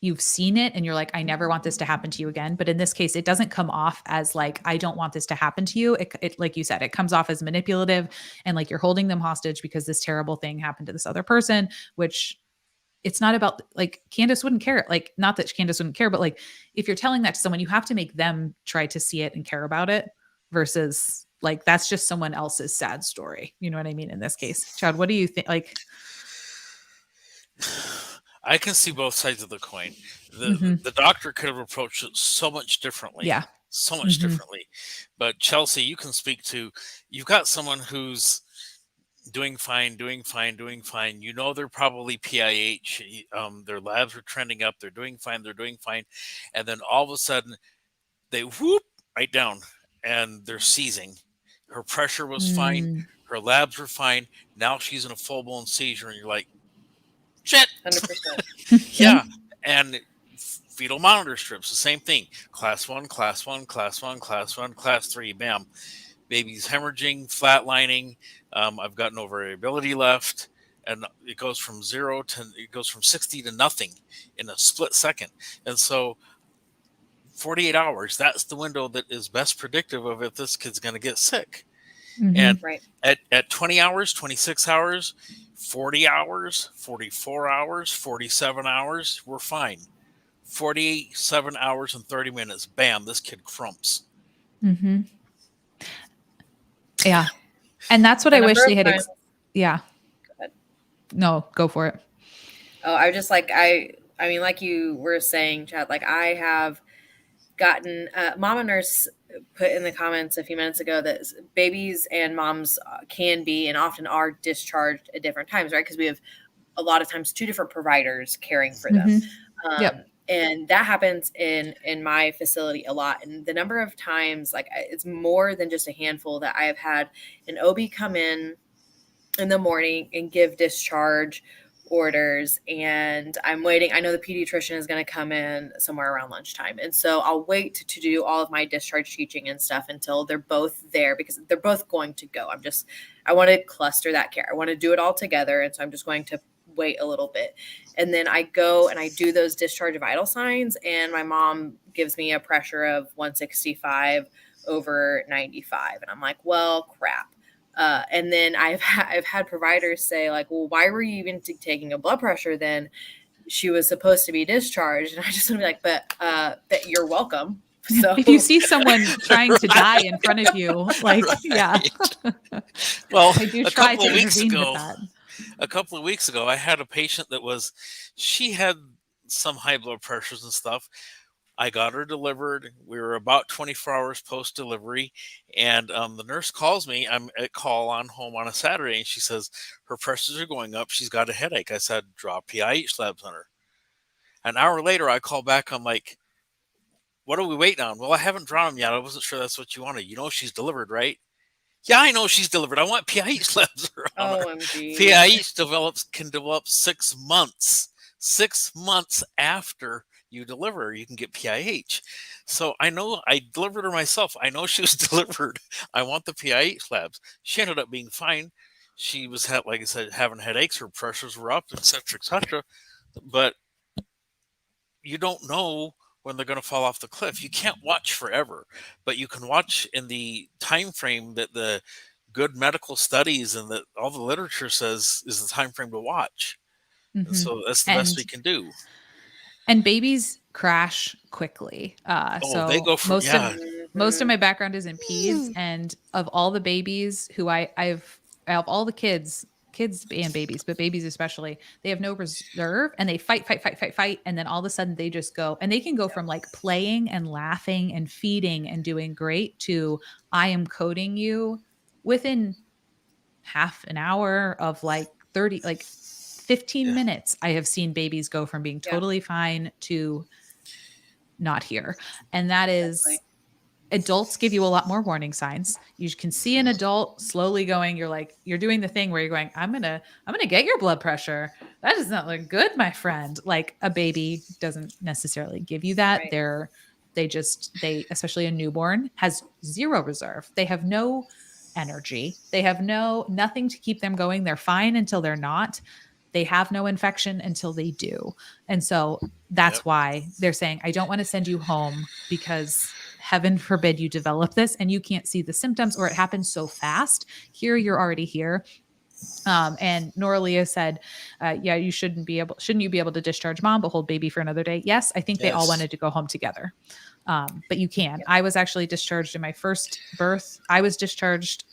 you've seen it and you're like, I never want this to happen to you again. But in this case, it doesn't come off as like, I don't want this to happen to you. It like you said, it comes off as manipulative and like you're holding them hostage because this terrible thing happened to this other person, which it's not about, like, Candace wouldn't care. Like, not that Candace wouldn't care, but like, if you're telling that to someone, you have to make them try to see it and care about it versus like, that's just someone else's sad story. You know what I mean? In this case, Chad, what do you think? Like, I can see both sides of the coin. The doctor could have approached it so much differently. Yeah. So much differently. But Chelsea, you can speak to, you've got someone who's doing fine. They're probably PIH. Their labs are trending up. They're doing fine. And then all of a sudden they whoop right down and they're seizing. Her pressure was fine. Her labs were fine. Now she's in a full-blown seizure and you're like, shit. 100%. Yeah. And fetal monitor strips, the same thing. Class 1, class 1, class 1, class 1, class 3, bam. Baby's hemorrhaging, flatlining. I've got no variability left. And it goes from 60 to nothing in a split second. And so 48 hours, that's the window that is best predictive of if this kid's going to get sick. And at 20 hours, 26 hours, 40 hours, 44 hours, 47 hours, we're fine. 47 hours and 30 minutes, bam, this kid crumps. Mm-hmm. Yeah. And that's what The I wish number they of had. times- Yeah. Go ahead. No, go for it. Oh, I just like I mean, like you were saying, Chad. Like I have gotten Mama Nurse put in the comments a few minutes ago that babies and moms can be and often are discharged at different times, right? Because we have a lot of times two different providers caring for them. Mm-hmm. Yep. And that happens in my facility a lot. And the number of times, like it's more than just a handful, that I have had an OB come in the morning and give discharge orders, and I'm waiting. I know the pediatrician is going to come in somewhere around lunchtime, and so I'll wait to do all of my discharge teaching and stuff until they're both there, because they're both going to go. I want to cluster that care. I want to do it all together, and so I'm just going to wait a little bit, and then I go and I do those discharge vital signs, and my mom gives me a pressure of 165 over 95, and I'm like, well, crap. And then I've had providers say, like, well, why were you even taking a blood pressure then? She was supposed to be discharged. And I just want to be like, but you're welcome. So if you see someone trying to die in front of you, like, yeah. Well, I do try to intervene with that. A couple of weeks ago, I had a patient that she had some high blood pressures and stuff. I got her delivered. We were about 24 hours post-delivery, and the nurse calls me. I'm at call on home on a Saturday, and she says her pressures are going up. She's got a headache. I said, draw PIH labs on her. An hour later, I call back. I'm like, what are we waiting on? Well, I haven't drawn them yet. I wasn't sure that's what you wanted. You know she's delivered, right? Yeah, I know she's delivered. I want PIH labs on her. OMG. PIH can develop 6 months. 6 months after you deliver, you can get PIH. So I know I delivered her myself. I know she was delivered. I want the PIH labs. She ended up being fine. She was, like I said, having headaches. Her pressures were up, etc., etc. But you don't know when they're going to fall off the cliff. You can't watch forever, but you can watch in the time frame that the good medical studies and that all the literature says is the time frame to watch. Mm-hmm. And so that's the best we can do. And babies crash quickly. So they go for most of my background is in peds, and of all the babies who I have all the kids and babies, but babies especially, they have no reserve, and they fight, and then all of a sudden they just go, and they can go from like playing and laughing and feeding and doing great to I am coding you within half an hour of like 15 minutes. I have seen babies go from being totally fine to not here. And that is, adults give you a lot more warning signs. You can see an adult slowly going, you're doing the thing where you're going, I'm going to get your blood pressure. That does not look good, my friend. Like a baby doesn't necessarily give you that. Right. They, especially a newborn, has zero reserve. They have no energy. They have nothing to keep them going. They're fine until they're not. They have no infection until they do. And so that's why they're saying, I don't want to send you home because heaven forbid you develop this and you can't see the symptoms, or it happens so fast. Here, you're already here. And Noralia said, you shouldn't you be able to discharge mom, but hold baby for another day? Yes. I think they all wanted to go home together. But you can. I was actually discharged in my first birth. I was discharged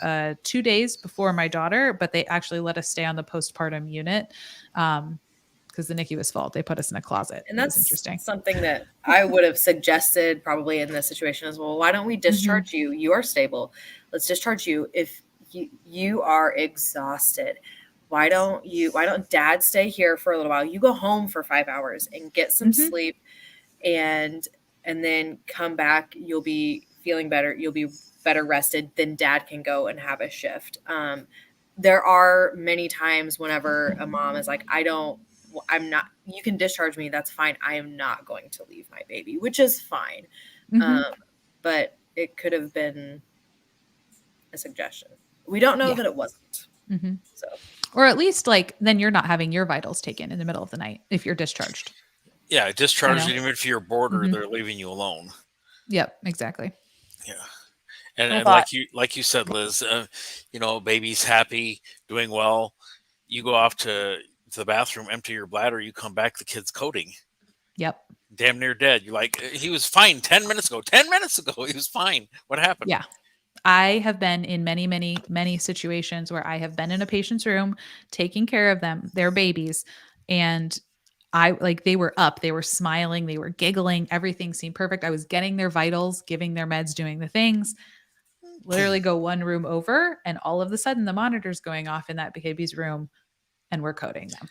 2 days before my daughter, but they actually let us stay on the postpartum unit because the NICU was full. They put us in a closet. And that's interesting. Something that I would have suggested probably in this situation as well. Why don't we discharge you? You are stable. Let's discharge you. If you are exhausted, why don't dad stay here for a little while? You go home for 5 hours and get some sleep, and then come back. You'll be feeling better. You'll be better rested. Then dad can go and have a shift. There are many times whenever a mom is like, I'm not, you can discharge me. That's fine. I am not going to leave my baby, which is fine. But it could have been a suggestion. We don't know that it wasn't. So, or at least then you're not having your vitals taken in the middle of the night if you're discharged. Yeah, discharged, even if you're border, they're leaving you alone. Yep, exactly. Yeah. And like you said, Liz, baby's happy, doing well. You go off to the bathroom, empty your bladder, you come back, the kid's coding. Yep. damn near dead. You're like, he was fine 10 minutes ago. 10 minutes ago, he was fine. What happened? Yeah. I have been in many, many, many situations where I have been in a patient's room taking care of them, their babies, and they were up, they were smiling, they were giggling, everything seemed perfect. I was getting their vitals, giving their meds, doing the things. Literally go one room over, and all of a sudden the monitor's going off in that baby's room, and we're coding them.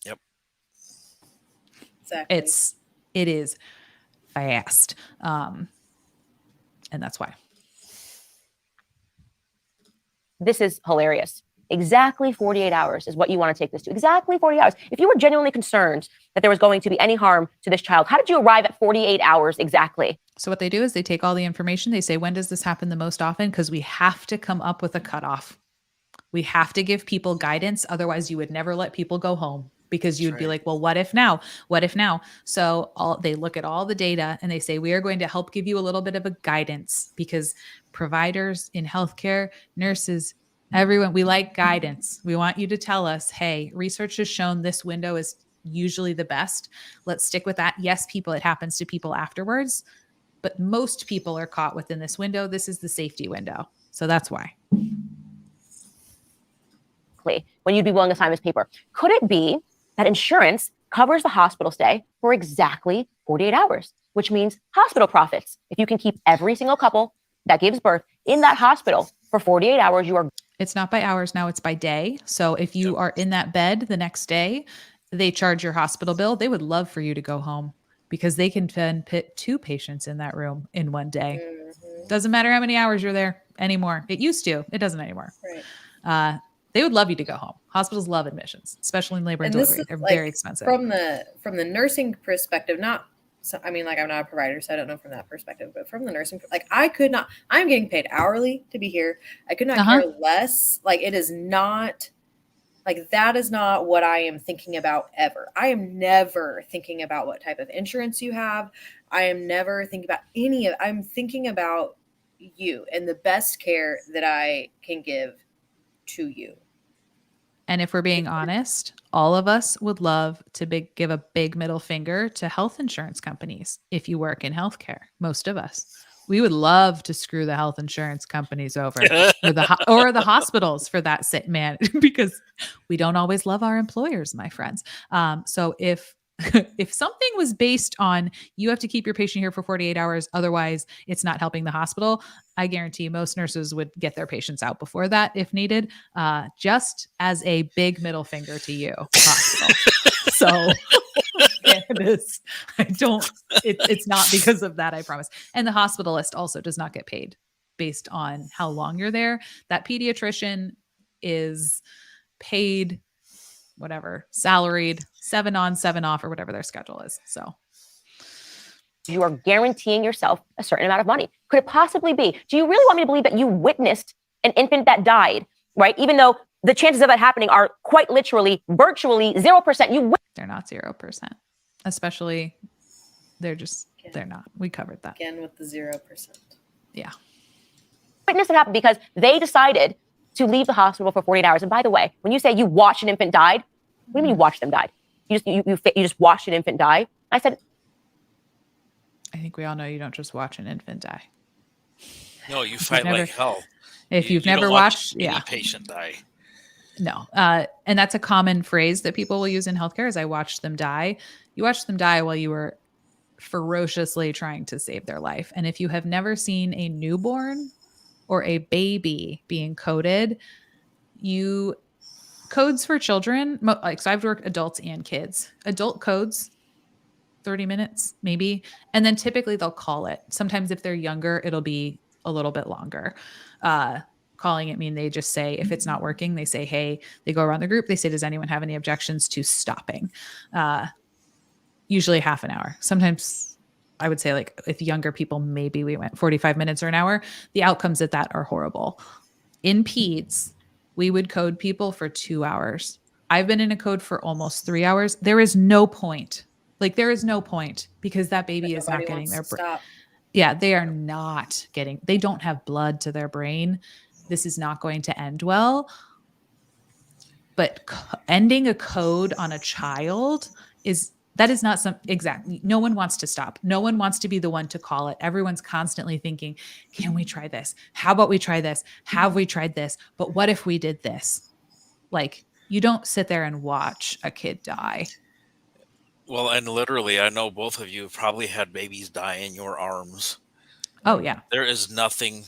Yep. Exactly. It is fast. And that's why. This is hilarious. Exactly 48 hours is what you want to take this to. Exactly 40 hours. If you were genuinely concerned that there was going to be any harm to this child, how did you arrive at 48 hours exactly? So what they do is they take all the information. They say, when does this happen the most often? Because we have to come up with a cutoff. We have to give people guidance. Otherwise, you would never let people go home, because you'd be like, well, what if now? What if now? So they look at all the data and they say, we are going to help give you a little bit of a guidance, because providers in healthcare, nurses, everyone, we like guidance. We want you to tell us, hey, research has shown this window is usually the best. Let's stick with that. Yes, it happens to people afterwards, but most people are caught within this window. This is the safety window. So that's why. When you'd be willing to sign this paper. Could it be that insurance covers the hospital stay for exactly 48 hours, which means hospital profits? If you can keep every single couple that gives birth in that hospital for 48 hours, you are... It's not by hours now, it's by day. So if you are in that bed the next day, they charge your hospital bill. They would love for you to go home, because they can then put 2 patients in that room in one day. Mm-hmm. Doesn't matter how many hours you're there anymore. It used to. It doesn't anymore. Right. They would love you to go home. Hospitals love admissions, especially in labor and delivery. They're very expensive. From the nursing perspective, I'm not a provider, so I don't know from that perspective, but from the nursing, I'm getting paid hourly to be here. I could not care less. It is not, that is not what I am thinking about ever. I am never thinking about what type of insurance you have. I am never thinking about I'm thinking about you and the best care that I can give to you. And if we're being honest, all of us would love to give a big middle finger to health insurance companies. If you work in healthcare, most of us, we would love to screw the health insurance companies over, or the hospitals for that because we don't always love our employers, my friends. So if something was based on you have to keep your patient here for 48 hours, otherwise it's not helping the hospital, I guarantee most nurses would get their patients out before that if needed, just as a big middle finger to you, hospital. So Candace, it's not because of that, I promise. And the hospitalist also does not get paid based on how long you're there. That pediatrician is paid whatever, salaried, 7 on, 7 off, or whatever their schedule is. So you are guaranteeing yourself a certain amount of money. Could it possibly be? Do you really want me to believe that you witnessed an infant that died, right? Even though the chances of that happening are quite literally, virtually 0%. They're not 0%. Especially, they're not. We covered that. Again with the 0%. Yeah. Witnessed it happen because they decided to leave the hospital for 48 hours. And by the way, when you say you watched an infant die, what do you mean you watched them die? You just watched an infant die? I said, I think we all know you don't just watch an infant die. No, you fight like hell. If you've never watched any patient die. No. And that's a common phrase that people will use in healthcare is I watched them die. You watched them die while you were ferociously trying to save their life. And if you have never seen a newborn or a baby being coded, codes for children, so I've worked adults and kids. Adult codes, 30 minutes maybe. And then typically they'll call it. Sometimes if they're younger, it'll be a little bit longer. Calling it mean they just say, if it's not working, they say, hey, they go around the group. They say, does anyone have any objections to stopping? Usually half an hour. Sometimes I would say with younger people, maybe we went 45 minutes or an hour. The outcomes at that are horrible. In peds, we would code people for 2 hours. I've been in a code for almost 3 hours. There is no point. There is no point because that baby is not getting their brain. Yeah, they are not getting, they don't have blood to their brain. This is not going to end well. But ending a code on a child is That is not exactly. No one wants to stop. No one wants to be the one to call it. Everyone's constantly thinking, can we try this? How about we try this? Have we tried this? But what if we did this? Like, you don't sit there and watch a kid die. Well, and literally, I know both of you have probably had babies die in your arms. Oh, yeah. There is nothing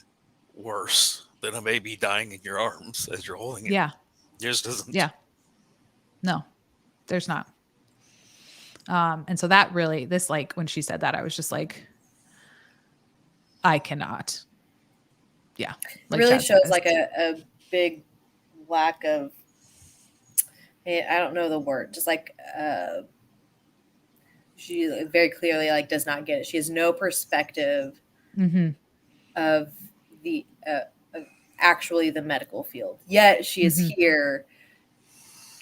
worse than a baby dying in your arms as you're holding it. Yeah. Yours doesn't. Yeah. No, there's not. And so that really, this, like, when she said that, I was just like, I cannot. Yeah. It really shows like a big lack of, I don't know the word, just like, she very clearly like does not get it. She has no perspective of the, of actually the medical field. Yet she is here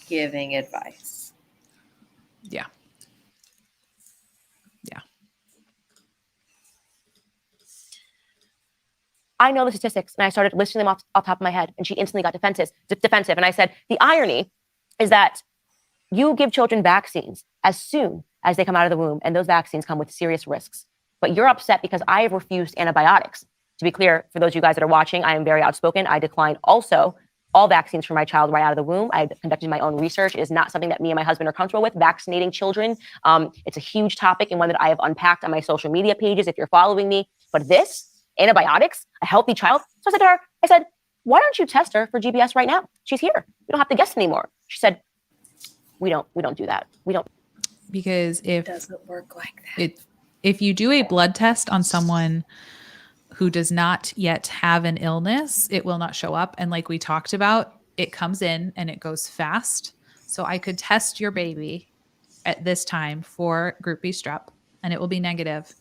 giving advice. Yeah. I know the statistics, and I started listing them off top of my head, and she instantly got defensive. And I said, the irony is that you give children vaccines as soon as they come out of the womb, and those vaccines come with serious risks. But you're upset because I have refused antibiotics. To be clear, for those of you guys that are watching, I am very outspoken. I decline also all vaccines for my child right out of the womb. I conducted my own research. It is not something that me and my husband are comfortable with, vaccinating children. It's a huge topic and one that I have unpacked on my social media pages if you're following me. But this, antibiotics, a healthy child. So I said to her, why don't you test her for GBS right now? She's here. We don't have to guess anymore. She said, we don't do that. We don't. Because if it doesn't work like that. If you do a blood test on someone who does not yet have an illness, it will not show up. And like we talked about, it comes in and it goes fast. So I could test your baby at this time for Group B Strep and it will be negative.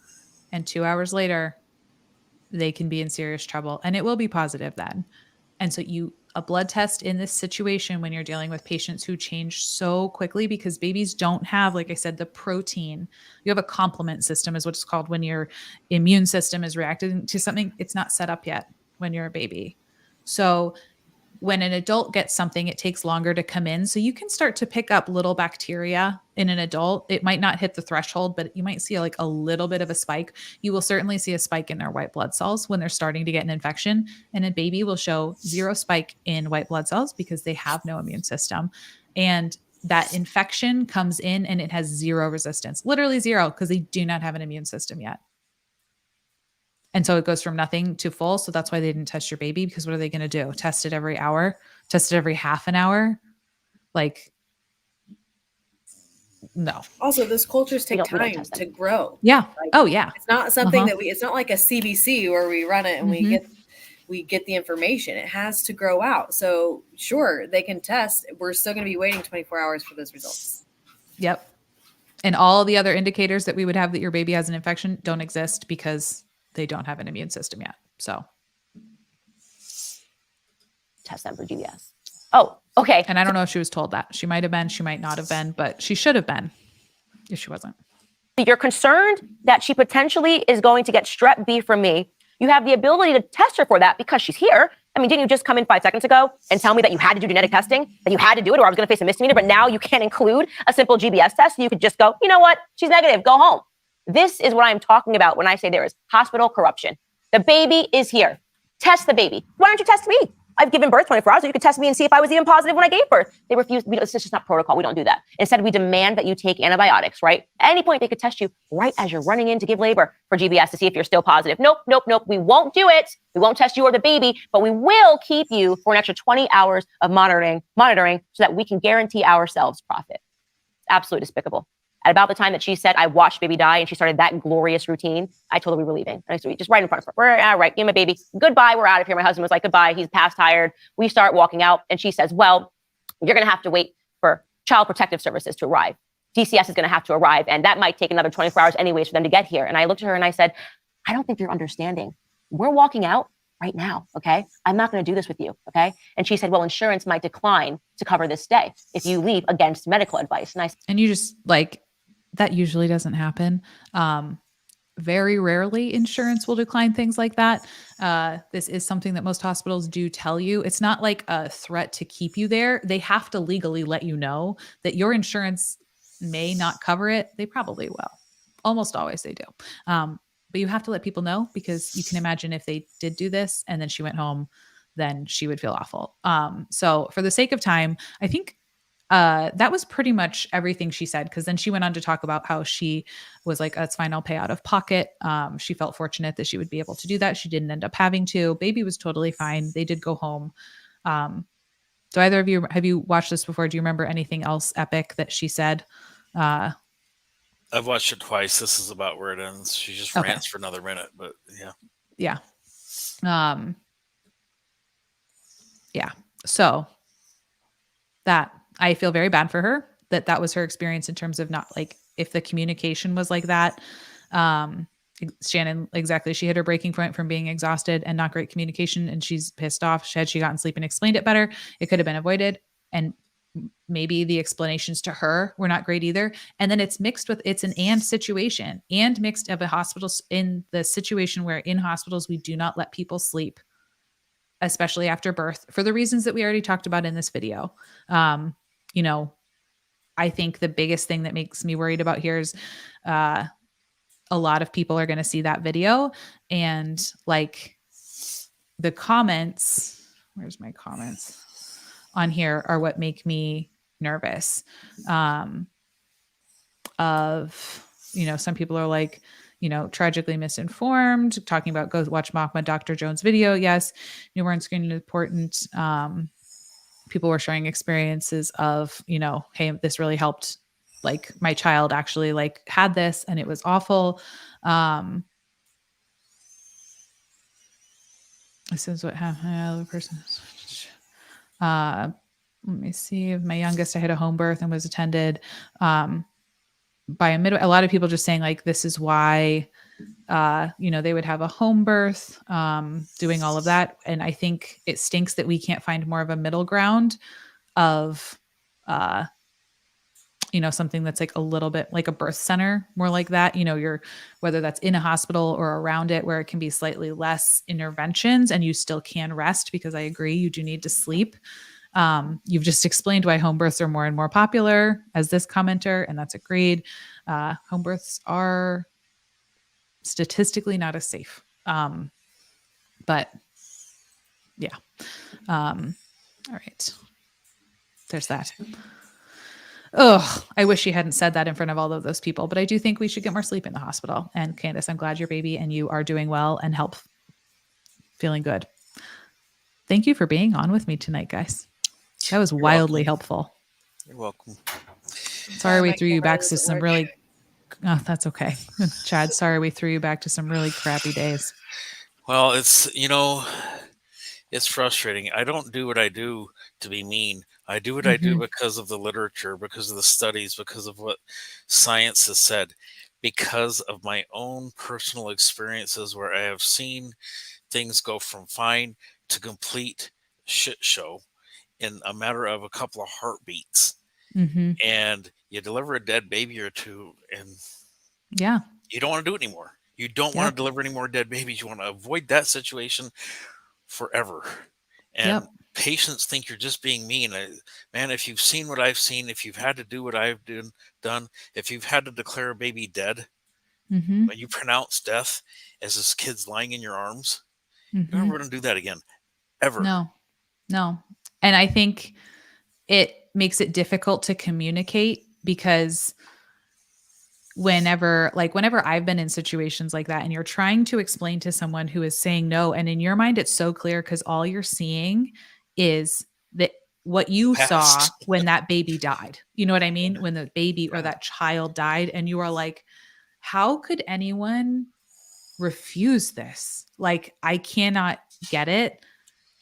And 2 hours later, they can be in serious trouble and it will be positive then. And so a blood test in this situation when you're dealing with patients who change so quickly because babies don't have, like I said, the protein. You have a complement system is what it's called when your immune system is reacting to something. It's not set up yet when you're a baby. So when an adult gets something, it takes longer to come in. So you can start to pick up little bacteria in an adult. It might not hit the threshold, but you might see like a little bit of a spike. You will certainly see a spike in their white blood cells when they're starting to get an infection. And a baby will show zero spike in white blood cells because they have no immune system. And that infection comes in and it has zero resistance, literally zero, because they do not have an immune system yet. And so it goes from nothing to full. So that's why they didn't test your baby, because what are they going to do? Test it every hour? Test it every half an hour? Like, no. Also, those cultures take time to grow. Yeah. Like, yeah. It's not something that it's not like a CBC where we run it and we get the information. It has to grow out. So sure, they can test. We're still going to be waiting 24 hours for those results. Yep. And all the other indicators that we would have that your baby has an infection don't exist because they don't have an immune system yet. So test them for GBS. Oh, okay. And I don't know if she was told that. She might have been, she might not have been, but she should have been if she wasn't. You're concerned that she potentially is going to get Strep B from me. You have the ability to test her for that because she's here. I mean, didn't you just come in 5 seconds ago and tell me that you had to do genetic testing, that you had to do it or I was going to face a misdemeanor, but now you can't include a simple GBS test? You could just go, you know what? She's negative. Go home. This is what I'm talking about when I say there is hospital corruption. The baby is here. Test the baby. Why don't you test me? I've given birth 24 hours, so you could test me and see if I was even positive when I gave birth. They refuse. It's just not protocol. We don't do that. Instead, we demand that you take antibiotics, right? At any point, they could test you right as you're running in to give labor for GBS to see if you're still positive. Nope. We won't do it. We won't test you or the baby, but we will keep you for an extra 20 hours of monitoring so that we can guarantee ourselves profit. It's absolutely despicable. At about the time that she said, I watched baby die, and she started that glorious routine, I told her we were leaving. And I said, just right in front of her. We're all right, you and my baby. Goodbye, we're out of here. My husband was like, goodbye. He's past tired. We start walking out, and she says, well, you're going to have to wait for Child Protective Services to arrive. DCS is going to have to arrive, and that might take another 24 hours anyways for them to get here. And I looked at her and I said, I don't think you're understanding. We're walking out right now, okay? I'm not going to do this with you, okay? And she said, well, insurance might decline to cover this stay if you leave against medical advice. And you just like, that usually doesn't happen. Very rarely insurance will decline things like that. This is something that most hospitals do tell you. It's not like a threat to keep you there. They have to legally let you know that your insurance may not cover it, they probably will. Almost always they do. But you have to let people know, because you can imagine if they did do this and then she went home, then she would feel awful. So for the sake of time, I think that was pretty much everything she said. Cause then she went on to talk about how she was like, that's fine, I'll pay out of pocket. She felt fortunate that she would be able to do that. She didn't end up having to. Baby was totally fine. They did go home. So either of you, have you watched this before? Do you remember anything else epic that she said? I've watched it twice. This is about where it ends. She just Okay. rants for another minute, but yeah. Yeah. Yeah. So that, I feel very bad for her that was her experience in terms of not like, if the communication was like that. Shannon, exactly. She hit her breaking point from being exhausted and not great communication, and she's pissed off. Had she gotten sleep and explained it better, it could have been avoided. And maybe the explanations to her were not great either. And then it's mixed with, it's an and situation, and mixed of a hospital, in the situation where in hospitals, we do not let people sleep, especially after birth, for the reasons that we already talked about in this video. You know, I think the biggest thing that makes me worried about here is, a lot of people are going to see that video, and like the comments, where's my comments on here, are what make me nervous. Of, you know, some people are like, you know, tragically misinformed, talking about go watch Mahmoud Dr. Jones video. Yes. Newborn screening is important. People were sharing experiences of, you know, hey, this really helped. Like my child actually like had this and it was awful. This is what happened. Another person. Let me see. My youngest, I had a home birth and was attended by a midwife. A lot of people just saying like, this is why, you know, they would have a home birth, doing all of that. And I think it stinks that we can't find more of a middle ground of, you know, something that's like a little bit like a birth center, more like that, you know, you're, whether that's in a hospital or around it, where it can be slightly less interventions and you still can rest, because I agree, you do need to sleep. You've just explained why home births are more and more popular as this commenter, and that's agreed. Home births are statistically not as safe. But yeah. All right. There's that. Oh, I wish she hadn't said that in front of all of those people, but I do think we should get more sleep in the hospital. And Candace, I'm glad your baby and you are doing well and feeling good. Thank you for being on with me tonight, guys. That was wildly helpful. You're welcome. Sorry we threw you back to some really, oh, that's okay. Chad, sorry we threw you back to some really crappy days. Well, it's, you know, it's frustrating. I don't do what I do to be mean. I do what I do because of the literature, because of the studies, because of what science has said, because of my own personal experiences where I have seen things go from fine to complete shit show in a matter of a couple of heartbeats. And you deliver a dead baby or two, and yeah, you don't want to do it anymore. You don't want to deliver any more dead babies. You want to avoid that situation forever. And patients think you're just being mean. Man, if you've seen what I've seen, if you've had to do what I've done, if you've had to declare a baby dead, when you pronounce death as this kid's lying in your arms, you're never going to do that again, ever. No. And I think it makes it difficult to communicate, because whenever I've been in situations like that and you're trying to explain to someone who is saying no, and in your mind it's so clear because all you're seeing is that what you saw when that baby died. You know what I mean? When the baby or that child died, and you are like, how could anyone refuse this? Like, I cannot get it.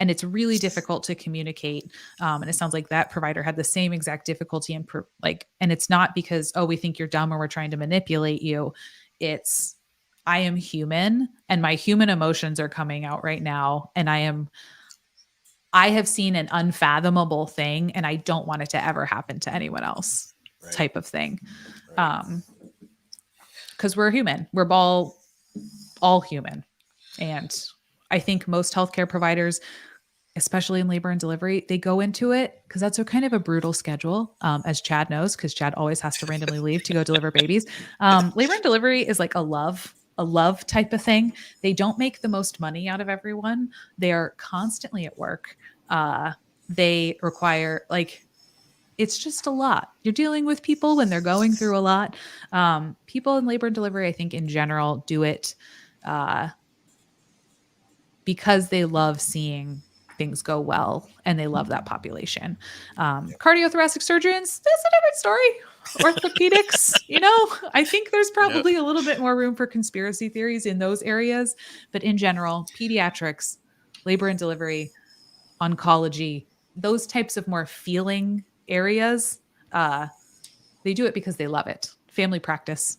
And it's really difficult to communicate. And it sounds like that provider had the same exact difficulty. And it's not because, oh, we think you're dumb or we're trying to manipulate you. It's, I am human and my human emotions are coming out right now. And I have seen an unfathomable thing and I don't want it to ever happen to anyone else, type of thing. Because we're human. We're all human. And I think most healthcare providers especially in labor and delivery, they go into it because that's a kind of a brutal schedule, as Chad knows, because Chad always has to randomly leave to go deliver babies. Labor and delivery is like a love type of thing. They don't make the most money out of everyone. They are constantly at work. They require it's just a lot. You're dealing with people when they're going through a lot. People in labor and delivery, I think in general, do it because they love seeing things go well and they love that population. Cardiothoracic surgeons, that's a different story. Orthopedics, I think there's probably a little bit more room for conspiracy theories in those areas. But in general, pediatrics, labor and delivery, oncology, those types of more feeling areas, they do it because they love it. Family practice,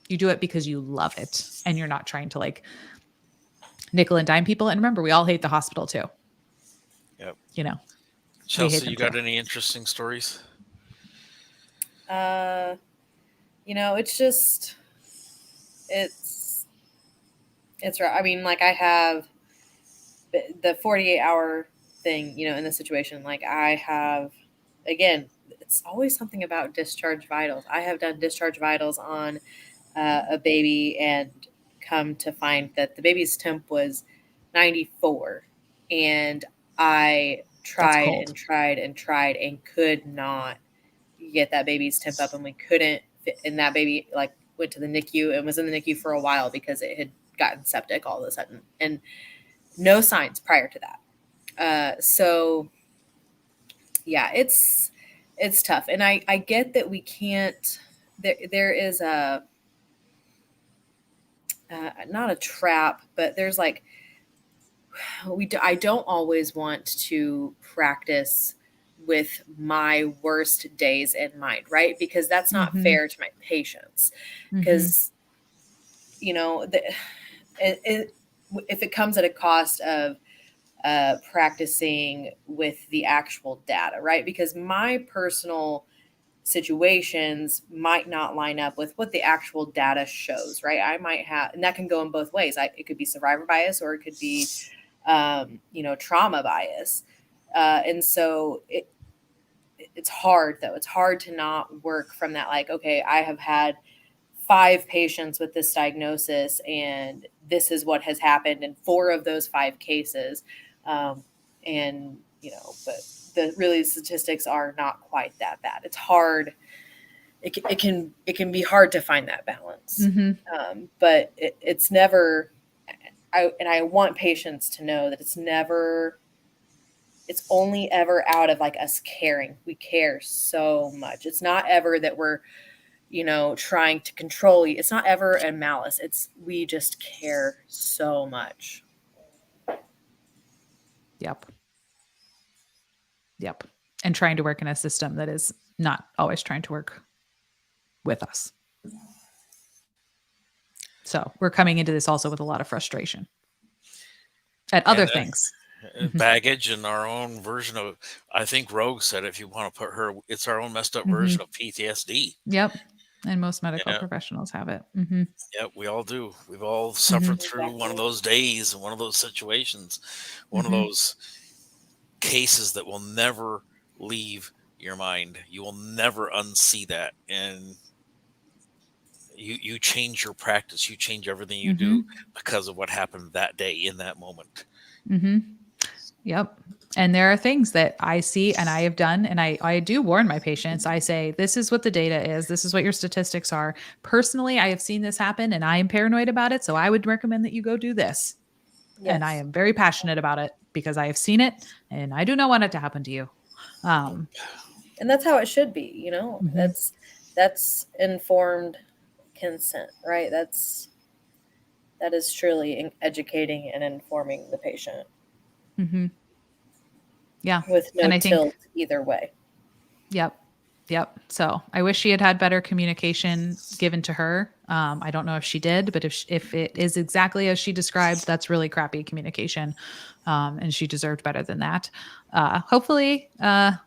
you do it because you love it and you're not trying to nickel and dime people. And remember, we all hate the hospital too. Yep. Chelsea, you got any interesting stories? It's right. I mean, I have the 48-hour thing, in the situation. I have, again, it's always something about discharge vitals. I have done discharge vitals on a baby and come to find that the baby's temp was 94, and I tried and tried and tried and could not get that baby's temp up, and we couldn't fit, and that baby went to the NICU and was in the NICU for a while because it had gotten septic all of a sudden, and no signs prior to that. So yeah, it's tough. And I get that we can't, there is a, not a trap, but there's I don't always want to practice with my worst days in mind, right? Because that's not fair to my patients. Because, if it comes at a cost of practicing with the actual data, right? Because my personal situations might not line up with what the actual data shows, right? I might have, and that can go in both ways. It could be survivor bias, or it could be, trauma bias. And so it's hard though. It's hard to not work from that. Okay, I have had 5 patients with this diagnosis, and this is what has happened in 4 of those 5 cases. But the statistics are not quite that bad. It's hard. It can be hard to find that balance. But it's never, I want patients to know that it's only ever out of us caring. We care so much. It's not ever that we're, trying to control you. It's not ever a malice. We just care so much. Yep. And trying to work in a system that is not always trying to work with us. So we're coming into this also with a lot of frustration at other things. Baggage and our own version of, I think Rogue said, if you want to put her, it's our own messed up version of PTSD. Yep. And most medical professionals have it. Yep, we all do. We've all suffered through one of those days and one of those situations, one of those cases that will never leave your mind. You will never unsee that. And you change your practice. You change everything you do because of what happened that day in that moment. Yep. And there are things that I see and I have done, and I do warn my patients. I say, this is what the data is. This is what your statistics are. Personally, I have seen this happen and I am paranoid about it. So I would recommend that you go do this. Yes. And I am very passionate about it because I have seen it and I do not want it to happen to you. And that's how it should be, that's informed consent, right? That is truly educating and informing the patient. Yeah. With no tilt either way. Yep. So I wish she had better communication given to her. I don't know if she did, but if it is exactly as she described, that's really crappy communication. And she deserved better than that. Hopefully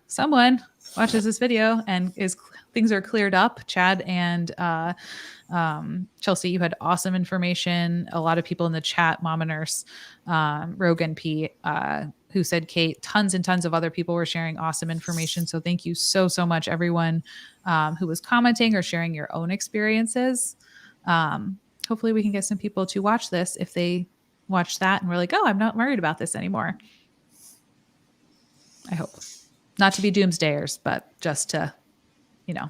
someone watches this video and things are cleared up. Chad and Chelsea, you had awesome information. A lot of people in the chat, Mama Nurse, Rogan P, who said Kate. Tons and tons of other people were sharing awesome information. So thank you so, so much, everyone who was commenting or sharing your own experiences. Hopefully we can get some people to watch this if they watch that and we're like, oh, I'm not worried about this anymore. I hope. Not to be doomsdayers, but just to, you know,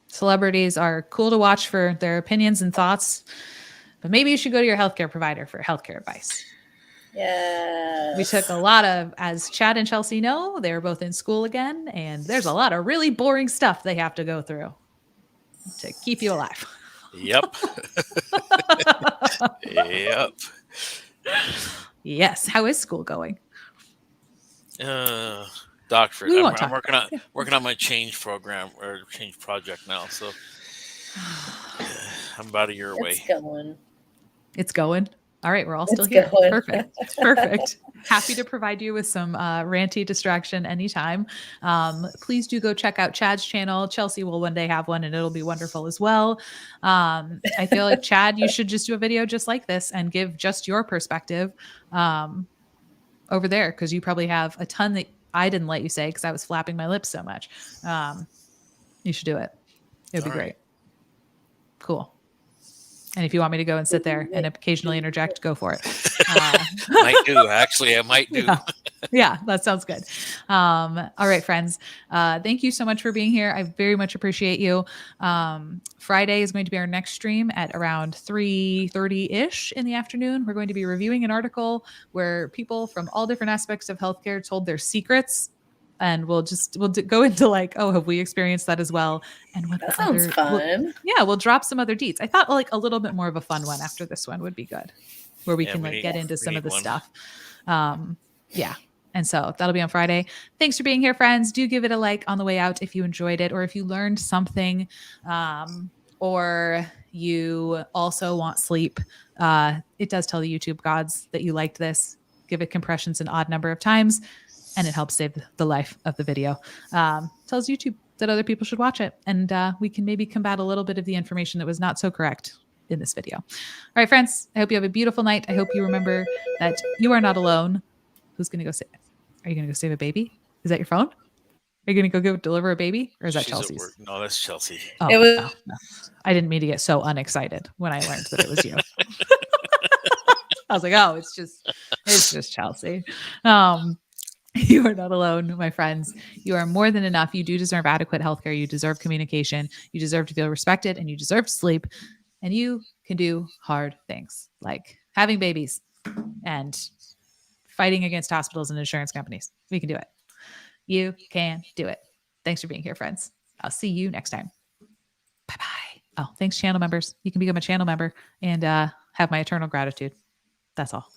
celebrities are cool to watch for their opinions and thoughts, but maybe you should go to your healthcare provider for healthcare advice. Yes. We took a lot of, as Chad and Chelsea know, they were both in school again, and there's a lot of really boring stuff they have to go through to keep you alive. Yep. Yep. Yes. How is school going? Doctorate. We I'm won't talk working about on working on my change program or change project now. So I'm about a year away. It's going. It's going. All right, we're all still It's here. going. Perfect. Perfect. Happy to provide you with some ranty distraction anytime. Please do go check out Chad's channel. Chelsea will one day have one and it'll be wonderful as well. I feel like, Chad, you should just do a video just like this and give just your perspective over there, because you probably have a ton that I didn't let you say because I was flapping my lips so much. You should do it. It would be All right. great. Cool. And if you want me to go and sit there and occasionally interject, go for it. Might do. Actually, I might do. Yeah, that sounds good. All right, friends. Thank you so much for being here. I very much appreciate you. Friday is going to be our next stream at around 3:30-ish in the afternoon. We're going to be reviewing an article where people from all different aspects of healthcare told their secrets. And we'll go into like, oh, have we experienced that as well? And what That sounds fun. we'll drop some other deets. I thought like a little bit more of a fun one after this one would be good, where we can get into some of the stuff. Yeah. And so that'll be on Friday. Thanks for being here, friends. Do give it a like on the way out if you enjoyed it, or if you learned something, or you also want sleep. It does tell the YouTube gods that you liked this. Give it compressions an odd number of times, and it helps save the life of the video. Tells YouTube that other people should watch it. And we can maybe combat a little bit of the information that was not so correct in this video. All right, friends, I hope you have a beautiful night. I hope you remember that you are not alone. Who's going to go save? Are you going to go save a baby? Is that your phone? Are you going to go deliver a baby? Or is that She's at Chelsea's? work. No, that's Chelsea. Oh, It was- no. I didn't mean to get so unexcited when I learned that it was you. I was like, oh, it's just Chelsea. You are not alone, my friends. You are more than enough. You do deserve adequate healthcare. You deserve communication. You deserve to feel respected, and you deserve to sleep. And you can do hard things like having babies and fighting against hospitals and insurance companies. We can do it. You can do it. Thanks for being here, friends. I'll see you next time. Bye-bye. Oh, thanks, channel members. You can become a channel member and have my eternal gratitude. That's all.